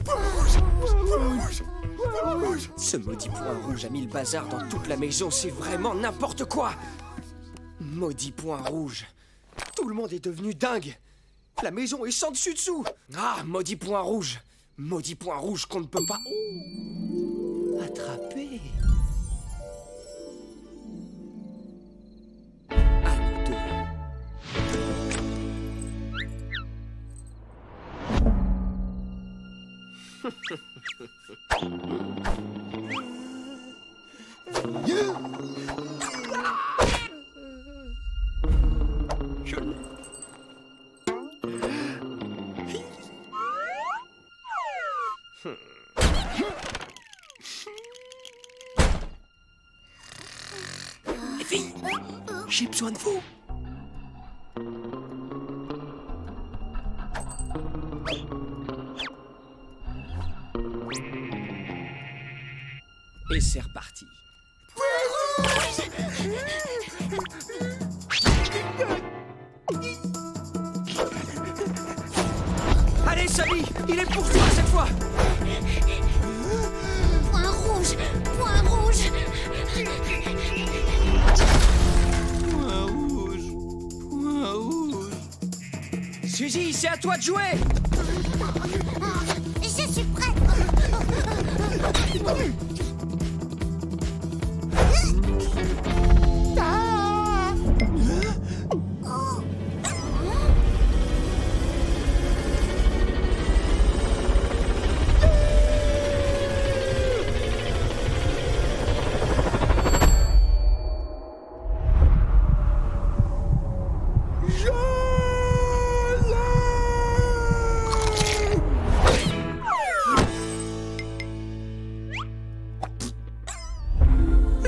point rouge. Ce maudit point rouge a mis le bazar dans toute la maison, c'est vraiment n'importe quoi. Maudit point rouge. Tout le monde est devenu dingue. La maison est sans dessus-dessous. Ah, maudit point rouge. Maudit point rouge qu'on ne peut pas attraper. À nous deux. Les filles, j'ai besoin de vous. Et c'est reparti. Allez, Sally, il est pour toi cette fois. Point rouge, point rouge. Point rouge. Point rouge. Suzy, c'est à toi de jouer. Je suis prête.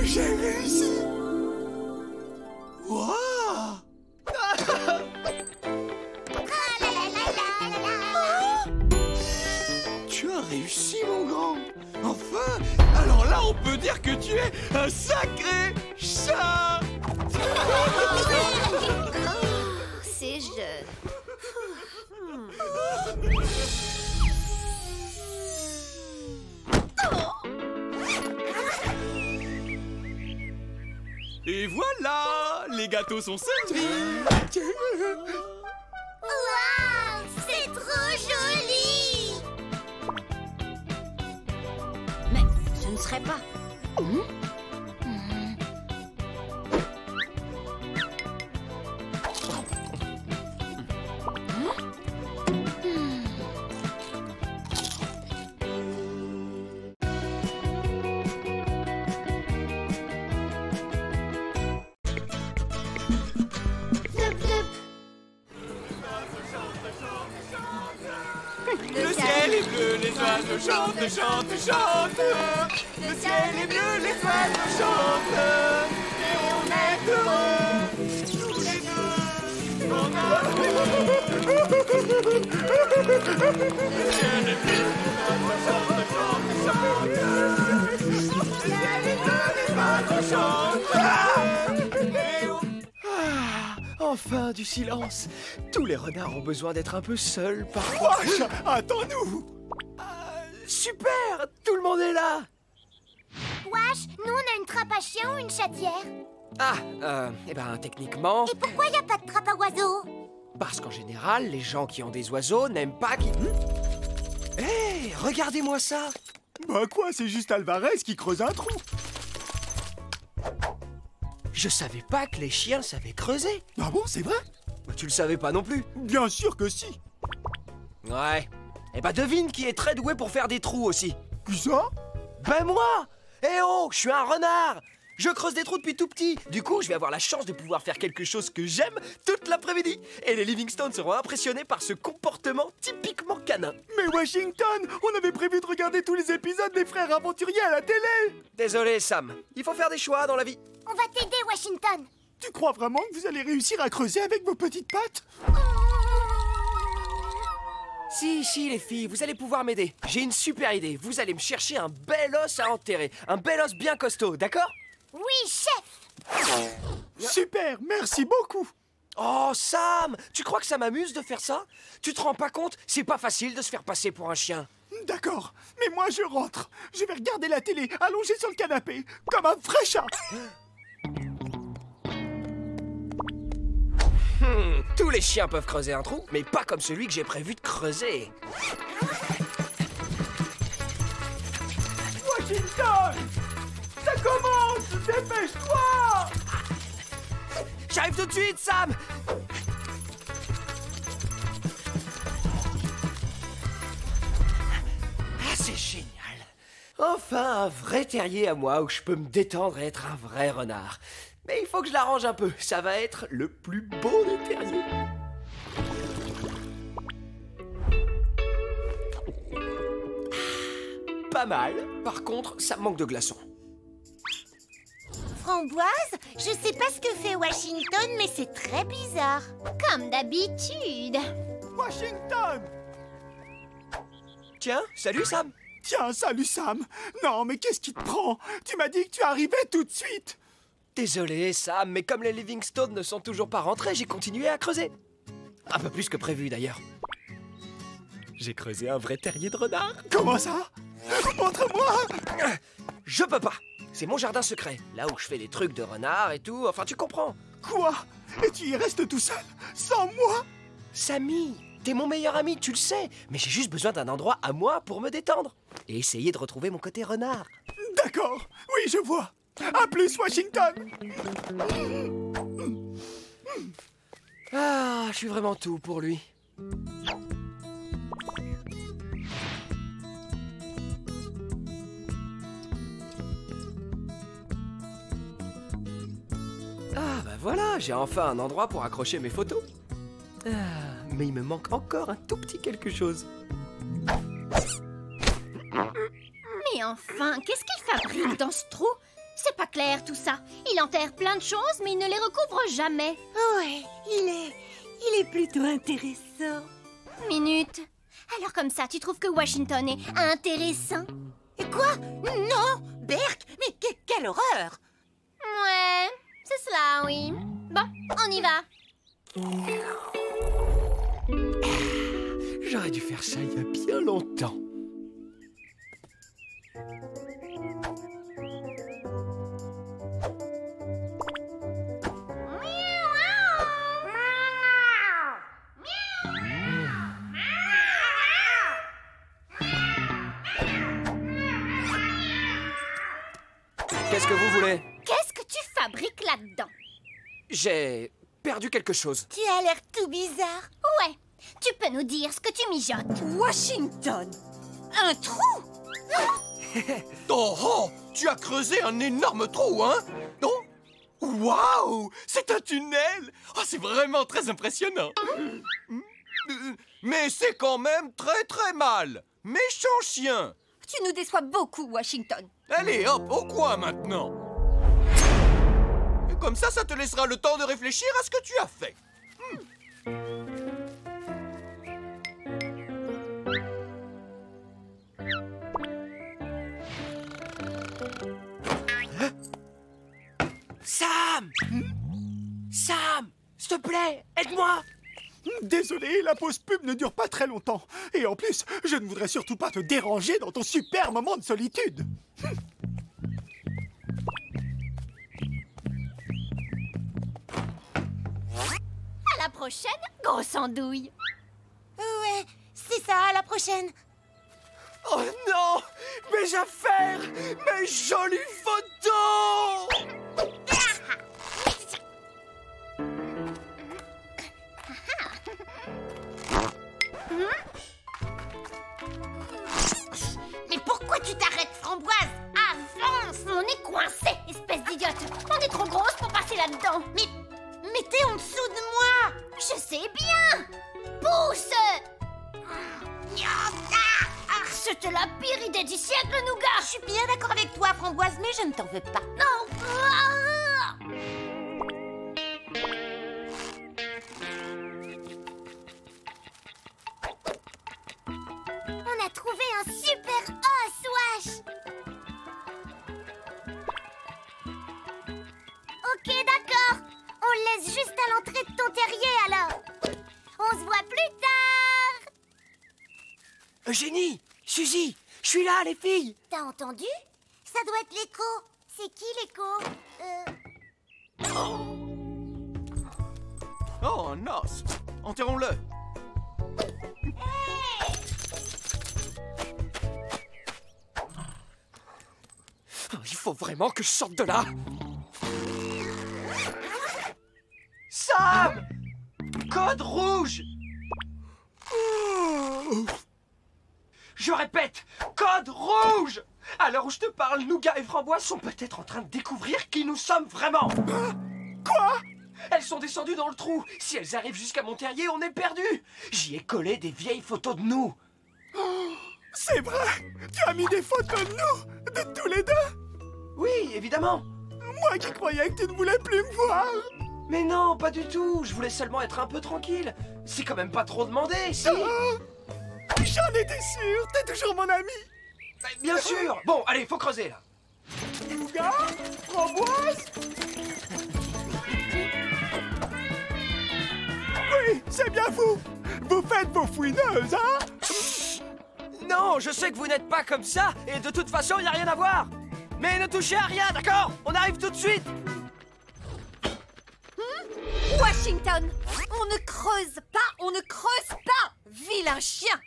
J'ai réussi. Waouh! Tu as réussi, mon grand. Enfin, alors là, on peut dire que tu es un sacré chat. C'est jeune. Et voilà, les gâteaux sont servis. Waouh, c'est trop joli. Mais ce ne serait pas... Le ciel est bleu, les oiseaux chantent, chantent, chantent. Le ciel est bleu, les oiseaux chantent. Et on est heureux, tous les deux. On a... Le ciel est bleu, les oiseaux chantent, chantent, chantent. Le ciel est bleu, les oiseaux chantent. Et on... Enfin, du silence. Tous les renards ont besoin d'être un peu seuls parfois. Wesh, attends-nous. Super, tout le monde est là. Wesh, nous on a une trappe à chien ou une chatière? Ah, eh ben, techniquement... Et pourquoi y a pas de trappe à oiseaux? Parce qu'en général, les gens qui ont des oiseaux n'aiment pas qu'ils... Hé, regardez-moi ça. Bah quoi, c'est juste Alvarez qui creuse un trou. Je savais pas que les chiens savaient creuser. Ah bon, c'est vrai? Bah, tu le savais pas non plus. Bien sûr que si. Ouais. Eh ben, devine qui est très doué pour faire des trous aussi. Qui ça? Ben moi. Eh oh, je suis un renard. Je creuse des trous depuis tout petit. Du coup, je vais avoir la chance de pouvoir faire quelque chose que j'aime toute l'après-midi. Et les Livingstone seront impressionnés par ce comportement typiquement canin. Mais Washington, on avait prévu de regarder tous les épisodes des Frères Aventuriers à la télé. Désolé, Sam. Il faut faire des choix dans la vie. On va t'aider, Washington. Tu crois vraiment que vous allez réussir à creuser avec vos petites pattes? Si, les filles, vous allez pouvoir m'aider. J'ai une super idée. Vous allez me chercher un bel os à enterrer. Un bel os bien costaud, d'accord? Oui, chef. Super, merci beaucoup. Oh, Sam, tu crois que ça m'amuse de faire ça? Tu te rends pas compte? C'est pas facile de se faire passer pour un chien. D'accord, mais moi je rentre. Je vais regarder la télé, allongé sur le canapé, comme un vrai chat. Tous les chiens peuvent creuser un trou, mais pas comme celui que j'ai prévu de creuser. Washington! Ça commence! Dépêche-toi! J'arrive tout de suite, Sam! Ah, c'est génial! Enfin, un vrai terrier à moi où je peux me détendre et être un vrai renard. Mais il faut que je l'arrange un peu. Ça va être le plus beau des terriers. Pas mal. Par contre, ça manque de glaçons. Framboise, je sais pas ce que fait Washington, mais c'est très bizarre. Comme d'habitude. Washington! Tiens, salut Sam. Tiens, salut Sam. Non, mais qu'est-ce qui te prend? Tu m'as dit que tu arrivais tout de suite. Désolé, Sam, mais comme les Livingstone ne sont toujours pas rentrés, j'ai continué à creuser. Un peu plus que prévu, d'ailleurs. J'ai creusé un vrai terrier de renard. Comment ça? Montre-moi! Je peux pas. C'est mon jardin secret, là où je fais des trucs de renard et tout. Enfin, tu comprends. Quoi? Et tu y restes tout seul? Sans moi? Sammy, t'es mon meilleur ami, tu le sais. Mais j'ai juste besoin d'un endroit à moi pour me détendre. Et essayer de retrouver mon côté renard. D'accord, oui, je vois. À plus, Washington! Ah, je suis vraiment tout pour lui. Ah, bah voilà, j'ai enfin un endroit pour accrocher mes photos. Ah, mais il me manque encore un tout petit quelque chose. Mais enfin, qu'est-ce qu'il fabrique dans ce trou? C'est pas clair tout ça. Il enterre plein de choses, mais il ne les recouvre jamais. Ouais, il est plutôt intéressant. Minute. Alors comme ça, tu trouves que Washington est intéressant? Et quoi? Non, Berk, mais quelle horreur! Ouais, c'est cela, oui. Bon, on y va. J'aurais dû faire ça il y a bien longtemps. Qu'est-ce que vous voulez? Qu'est-ce que tu fabriques là-dedans? J'ai perdu quelque chose. Tu as l'air tout bizarre. Ouais, tu peux nous dire ce que tu mijotes? Washington! Un trou? Oh, tu as creusé un énorme trou, hein? Non? Waouh! C'est un tunnel! Oh, c'est vraiment très impressionnant. Mais c'est quand même très très mal. Méchant chien! Tu nous déçois beaucoup, Washington. Allez, hop, au coin maintenant. Et comme ça te laissera le temps de réfléchir à ce que tu as fait. Sam! Sam! S'il te plaît, aide-moi! Désolé, la pause pub ne dure pas très longtemps. Et en plus, je ne voudrais surtout pas te déranger dans ton super moment de solitude. À la prochaine, grosse andouille. Ouais, c'est ça, à la prochaine. Oh non! Mes affaires! Mes jolies photos! Mais pourquoi tu t'arrêtes, Framboise? Avance! On est coincé, espèce d'idiote. On est trop grosse pour passer là-dedans. Mais t'es en dessous de moi! Je sais bien. Pousse! C'était la pire idée du siècle, Nougat. Je suis bien d'accord avec toi, Framboise, mais je ne t'en veux pas. Non. trouvé un super os, wesh. Ok, d'accord. On le laisse juste à l'entrée de ton terrier, alors. On se voit plus tard. Eugénie, Suzy, je suis là, les filles. T'as entendu? Ça doit être l'écho. C'est qui l'écho? Oh, un os. Enterrons-le. Il faut vraiment que je sorte de là. Sam! Code rouge! Je répète, code rouge! À l'heure où je te parle, Nougat et Framboise sont peut-être en train de découvrir qui nous sommes vraiment. Quoi? Elles sont descendues dans le trou. Si elles arrivent jusqu'à mon terrier, on est perdu. J'y ai collé des vieilles photos de nous. C'est vrai! Tu as mis des photos de nous, de tous les deux? Oui, évidemment. Moi qui croyais que tu ne voulais plus me voir. Mais non, pas du tout. Je voulais seulement être un peu tranquille. C'est quand même pas trop demandé, si. J'en étais sûr. T'es toujours mon ami. Bien sûr. Bon, allez, faut creuser, là. Nougat, Framboise. Oui, c'est bien vous. Vous faites vos fouineuses, hein? Non, je sais que vous n'êtes pas comme ça, et de toute façon, il n'y a rien à voir. Mais ne touchez à rien, d'accord? On arrive tout de suite. Washington, on ne creuse pas, vilain chien.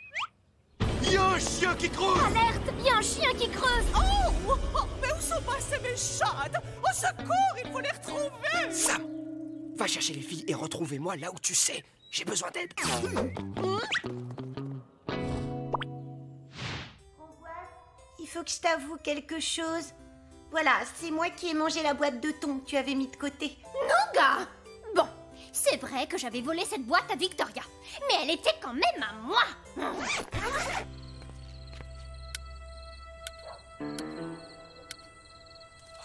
Il y a un chien qui creuse. Alerte, il y a un chien qui creuse. Oh, mais où sont passées mes chades? Au secours, il faut les retrouver. Sam, va chercher les filles et retrouvez-moi là où tu sais. J'ai besoin d'aide. Il faut que je t'avoue quelque chose. Voilà, c'est moi qui ai mangé la boîte de thon que tu avais mis de côté. Nougat! Bon, c'est vrai que j'avais volé cette boîte à Victoria, mais elle était quand même à moi.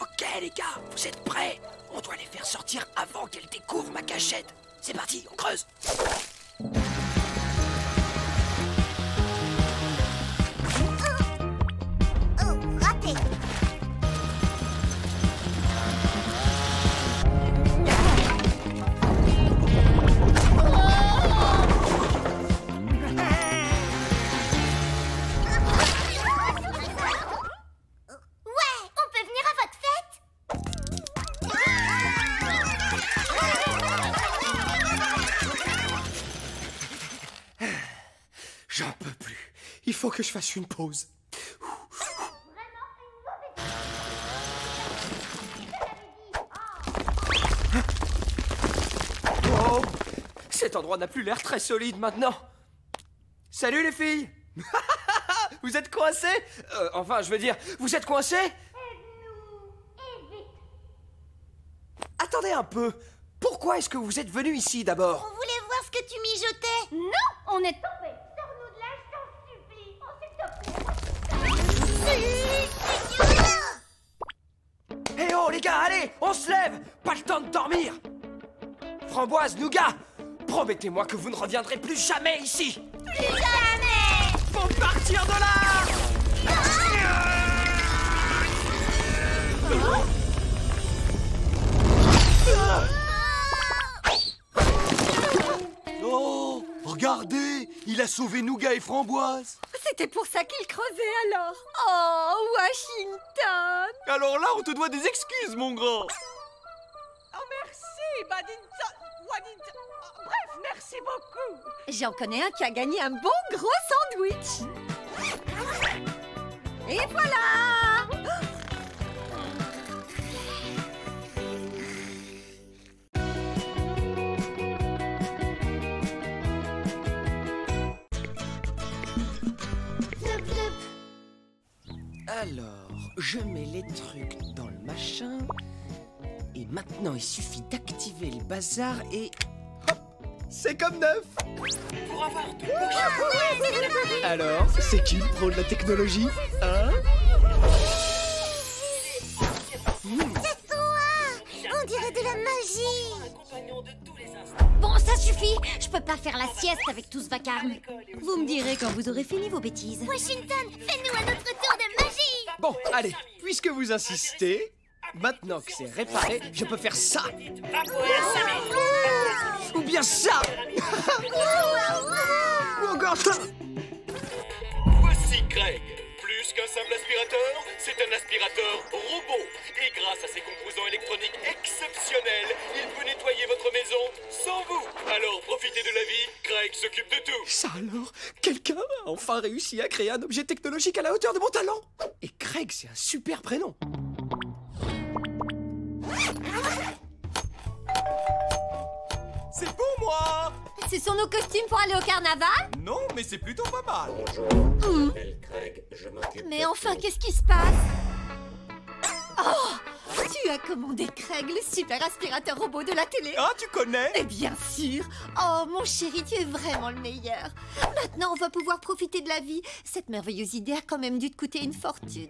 Ok les gars, vous êtes prêts? On doit les faire sortir avant qu'elles découvrent ma cachette. C'est parti, on creuse. Raté. J'en peux plus. Il faut que je fasse une pause. Oh, cet endroit n'a plus l'air très solide maintenant. Salut les filles. Vous êtes coincés? Enfin, je veux dire, vous êtes coincés? Attendez un peu. Pourquoi est-ce que vous êtes venus ici d'abord? On voulait voir ce que tu mijotais. Non, on est tombé. Sors-nous de là, je t'en supplie. Eh oh les gars, allez, on se lève. Pas le temps de dormir. Framboise, Nougat, promettez-moi que vous ne reviendrez plus jamais ici. Plus jamais. Faut partir de là. Oh, regardez, il a sauvé Nougat et Framboise. C'était pour ça qu'il creusait alors. Oh, Washington. Alors là, on te doit des excuses, mon grand. Oh, merci, Wadington. Bref, merci beaucoup. J'en connais un qui a gagné un bon gros sandwich. Et voilà. Alors, je mets les trucs dans le machin. Et maintenant, il suffit d'activer le bazar et... Hop, c'est comme neuf. Pour avoir tout. Alors, c'est qui le pro de la technologie, hein? C'est toi. On dirait de la magie. compagnon de tous les instants. Bon, ça suffit. Je peux pas faire la sieste avec tout ce vacarme. Vous me direz quand vous aurez fini vos bêtises. Washington, fais-nous un autre tour de magie. Bon, allez, puisque vous insistez, maintenant que c'est réparé, je peux faire ça. Ou bien ça. Ou encore ça. Voici Craig. Plus qu'un simple aspirateur, c'est un aspirateur robot. Et grâce à ses composants électroniques exceptionnels, il peut nettoyer votre maison sans vous. Alors profitez de la vie, Craig s'occupe de tout. Ça alors, quelqu'un a enfin réussi à créer un objet technologique à la hauteur de mon talent. Et Craig, c'est un super prénom. C'est pour moi. Ce sont nos costumes pour aller au carnaval? Non, mais c'est plutôt pas mal. Bonjour, je m'appelle Craig, je m'occupe Mais de enfin, tout. qu'est-ce qui se passe? Oh! Tu as commandé Craig, le super aspirateur robot de la télé? Ah, tu connais? Eh bien sûr! Oh, mon chéri, tu es vraiment le meilleur. Maintenant, on va pouvoir profiter de la vie. Cette merveilleuse idée a quand même dû te coûter une fortune.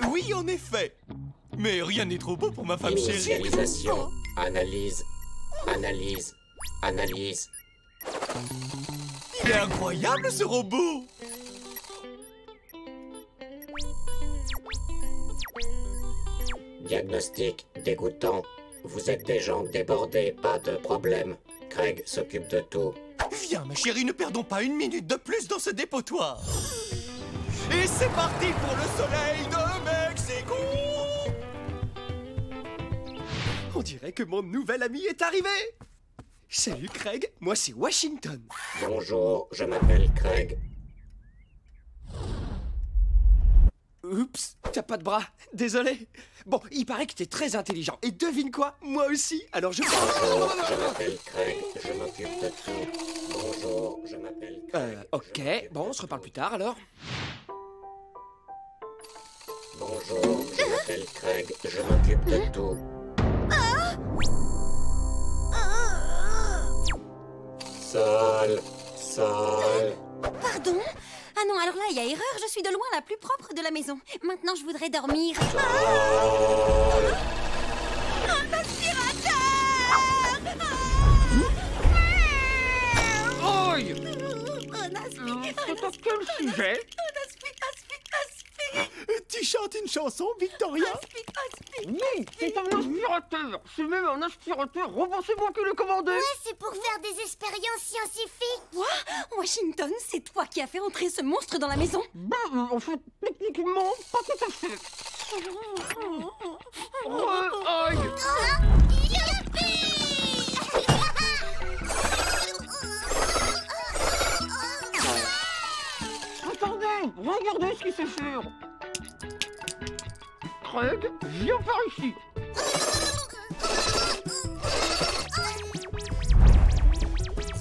Oui, en effet. Mais rien n'est trop beau pour ma femme chérie. Initialisation, analyse, analyse, analyse. Il est incroyable ce robot. Diagnostic dégoûtant. Vous êtes des gens débordés, pas de problème. Craig s'occupe de tout. Viens, ma chérie, ne perdons pas une minute de plus dans ce dépotoir. Et c'est parti pour le soleil de Mexico. On dirait que mon nouvel ami est arrivé. Salut Craig, moi c'est Washington. Bonjour, je m'appelle Craig. Oups, t'as pas de bras, désolé. Bon, il paraît que t'es très intelligent. Et devine quoi, moi aussi, alors je... Bonjour, je m'appelle Craig, je m'occupe de tout. Bonjour, je m'appelle Craig. Ok, bon, on se reparle plus tard alors. Bonjour, je m'appelle Craig, je m'occupe de tout. Sol, sol. Pardon? Ah non, alors là, il y a erreur. Je suis de loin la plus propre de la maison. Maintenant, je voudrais dormir. Un aspirateur! Oi! C'est à quel sujet? Tu chantes une chanson, Victoria? Oui, c'est un aspirateur. C'est même un aspirateur robot, c'est moi qui l'ai commandé. Ouais, c'est pour faire des expériences scientifiques. Quoi? Washington, c'est toi qui as fait entrer ce monstre dans la maison? Ben, en fait, techniquement, pas tout à fait. Attendez, regardez ce qu'il sait faire. Craig, viens par ici.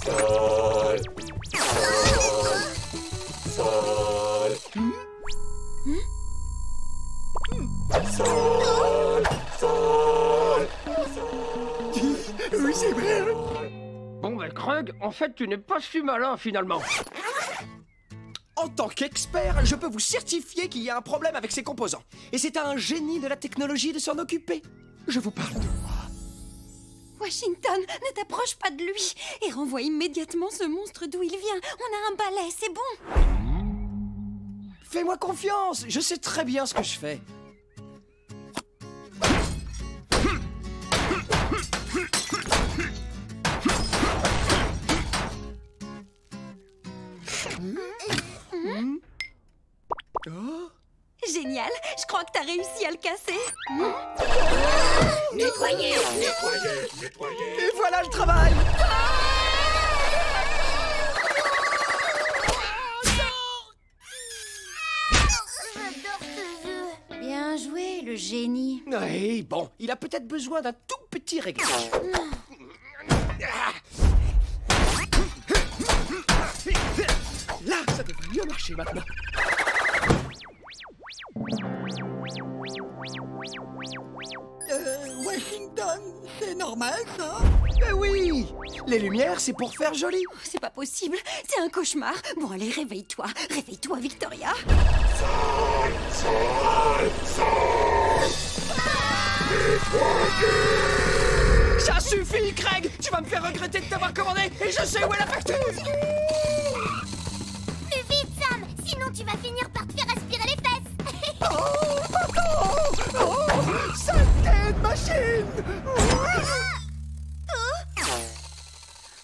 Sol, sol, sol, sol. Oui, c'est vrai. Bon, ben Craig, en fait, tu n'es pas si malin finalement. En tant qu'expert, je peux vous certifier qu'il y a un problème avec ces composants. Et c'est à un génie de la technologie de s'en occuper. Je vous parle de moi. Washington, ne t'approche pas de lui et renvoie immédiatement ce monstre d'où il vient. On a un balai, c'est bon. Fais-moi confiance, je sais très bien ce que je fais. Oh. Génial, je crois que t'as réussi à le casser. Nettoyez, nettoyez, nettoyez. Et voilà le travail. J'adore ce jeu. Bien joué, le génie. Oui, bon, il a peut-être besoin d'un tout petit réglage. Là, ça devrait mieux marcher maintenant. Washington, c'est normal ça? Ben oui, les lumières, c'est pour faire joli. C'est pas possible, c'est un cauchemar. Bon, allez, réveille-toi. Réveille-toi, Victoria. Sol, sol, sol. Nettoyez. Ça suffit, Craig! Tu vas me faire regretter de t'avoir commandé et je sais où est la facture! Plus vite, Sam! Sinon, tu vas finir par te faire aspirer les fesses! Saleté de machine!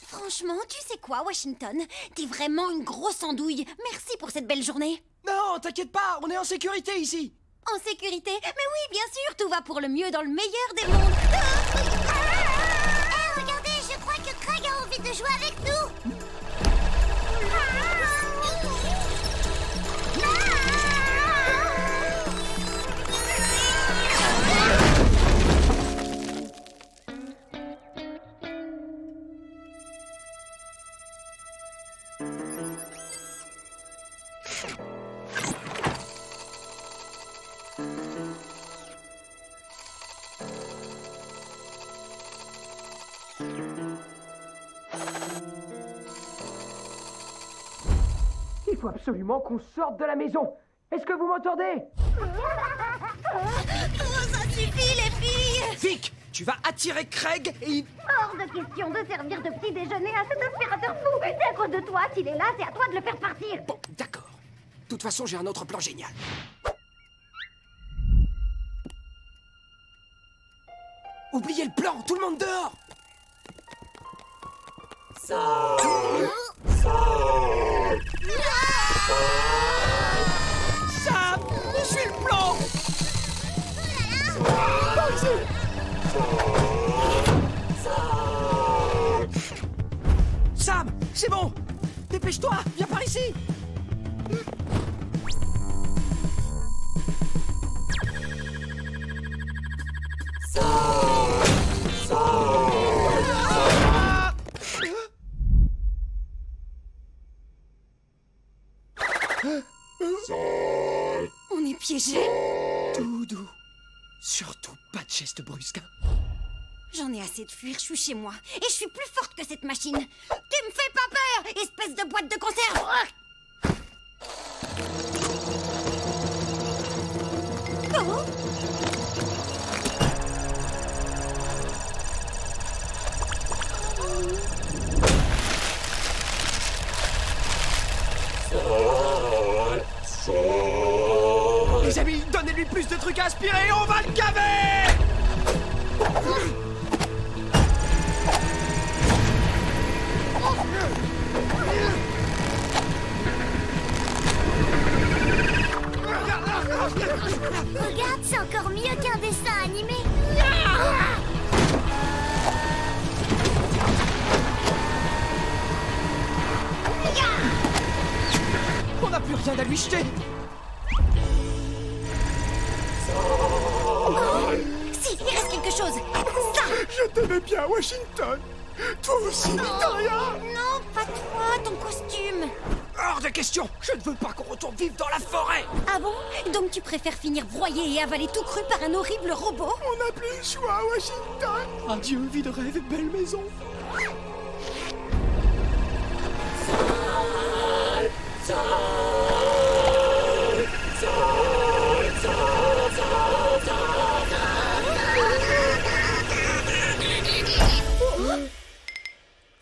Franchement, tu sais quoi, Washington? T'es vraiment une grosse andouille. Merci pour cette belle journée. Non, t'inquiète pas, on est en sécurité ici. En sécurité? Mais oui, bien sûr, tout va pour le mieux dans le meilleur des mondes. Regardez, je crois que Craig a envie de jouer avec nous! Il faut absolument qu'on sorte de la maison. Est-ce que vous m'entendez? Ça suffit, les filles! Vic, tu vas attirer Craig et... Hors de question de servir de petit déjeuner à cet aspirateur fou! C'est à cause de toi, s'il est là, c'est à toi de le faire partir! Bon, d'accord. De toute façon, j'ai un autre plan génial. Oubliez le plan, tout le monde dehors! Sam, suis le plan! Sam, c'est bon! Dépêche-toi, viens par ici! On est piégés. Tout doux. Surtout pas de geste brusque. J'en ai assez de fuir, je suis chez moi. Et je suis plus forte que cette machine. Tu me fais pas peur, espèce de boîte de conserve. Oh. Les amis, donnez-lui plus de trucs à aspirer et on va le gaver! Regarde, c'est encore mieux qu'un dessin animé! On n'a plus rien à lui jeter! Si, il reste quelque chose. Ça. Je t'aimais bien, Washington. Toi aussi, Victoria. Non, pas toi, ton costume. Hors de question! Je ne veux pas qu'on retourne vivre dans la forêt! Ah bon? Donc tu préfères finir broyé et avalé tout cru par un horrible robot? On n'a plus le choix, Washington. Adieu, vie de rêve et belle maison.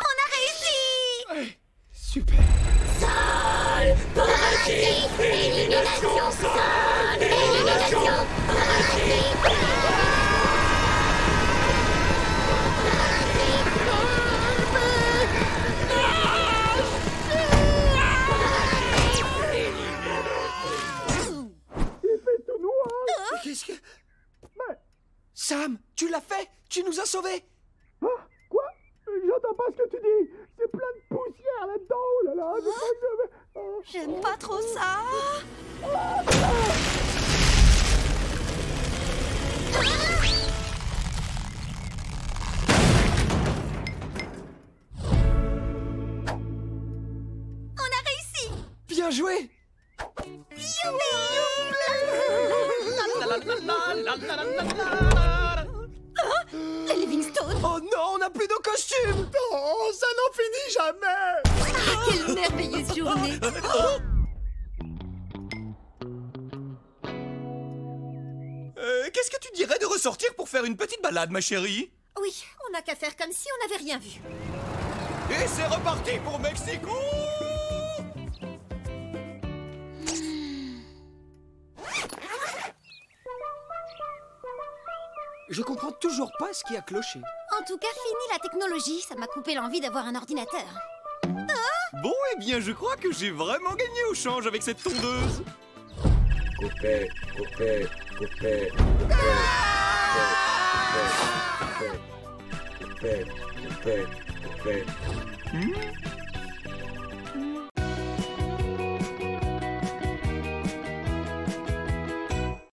On a réussi! Super! Élimination, Sam! Élimination! Qu'est-ce que... Sam, tu l'as fait? Tu nous as sauvés? Quoi? J'entends pas ce que tu dis. C'est plein de poussière là-dedans. Oh là là, je crois que je vais... J'aime pas trop ça. On a réussi. Bien joué! Les Livingstone. Oh non, on n'a plus nos costumes! Oh, ça n'en finit jamais. Quelle merveilleuse journée. Qu'est-ce que tu dirais de ressortir pour faire une petite balade, ma chérie? Oui, on n'a qu'à faire comme si on n'avait rien vu. Et c'est reparti pour Mexico! Je comprends toujours pas ce qui a cloché. En tout cas, fini la technologie, ça m'a coupé l'envie d'avoir un ordinateur. Bon, eh bien, je crois que j'ai vraiment gagné au change avec cette tondeuse. Coupé, coupé, coupé, coupé, coupé, coupé, coupé, coupé.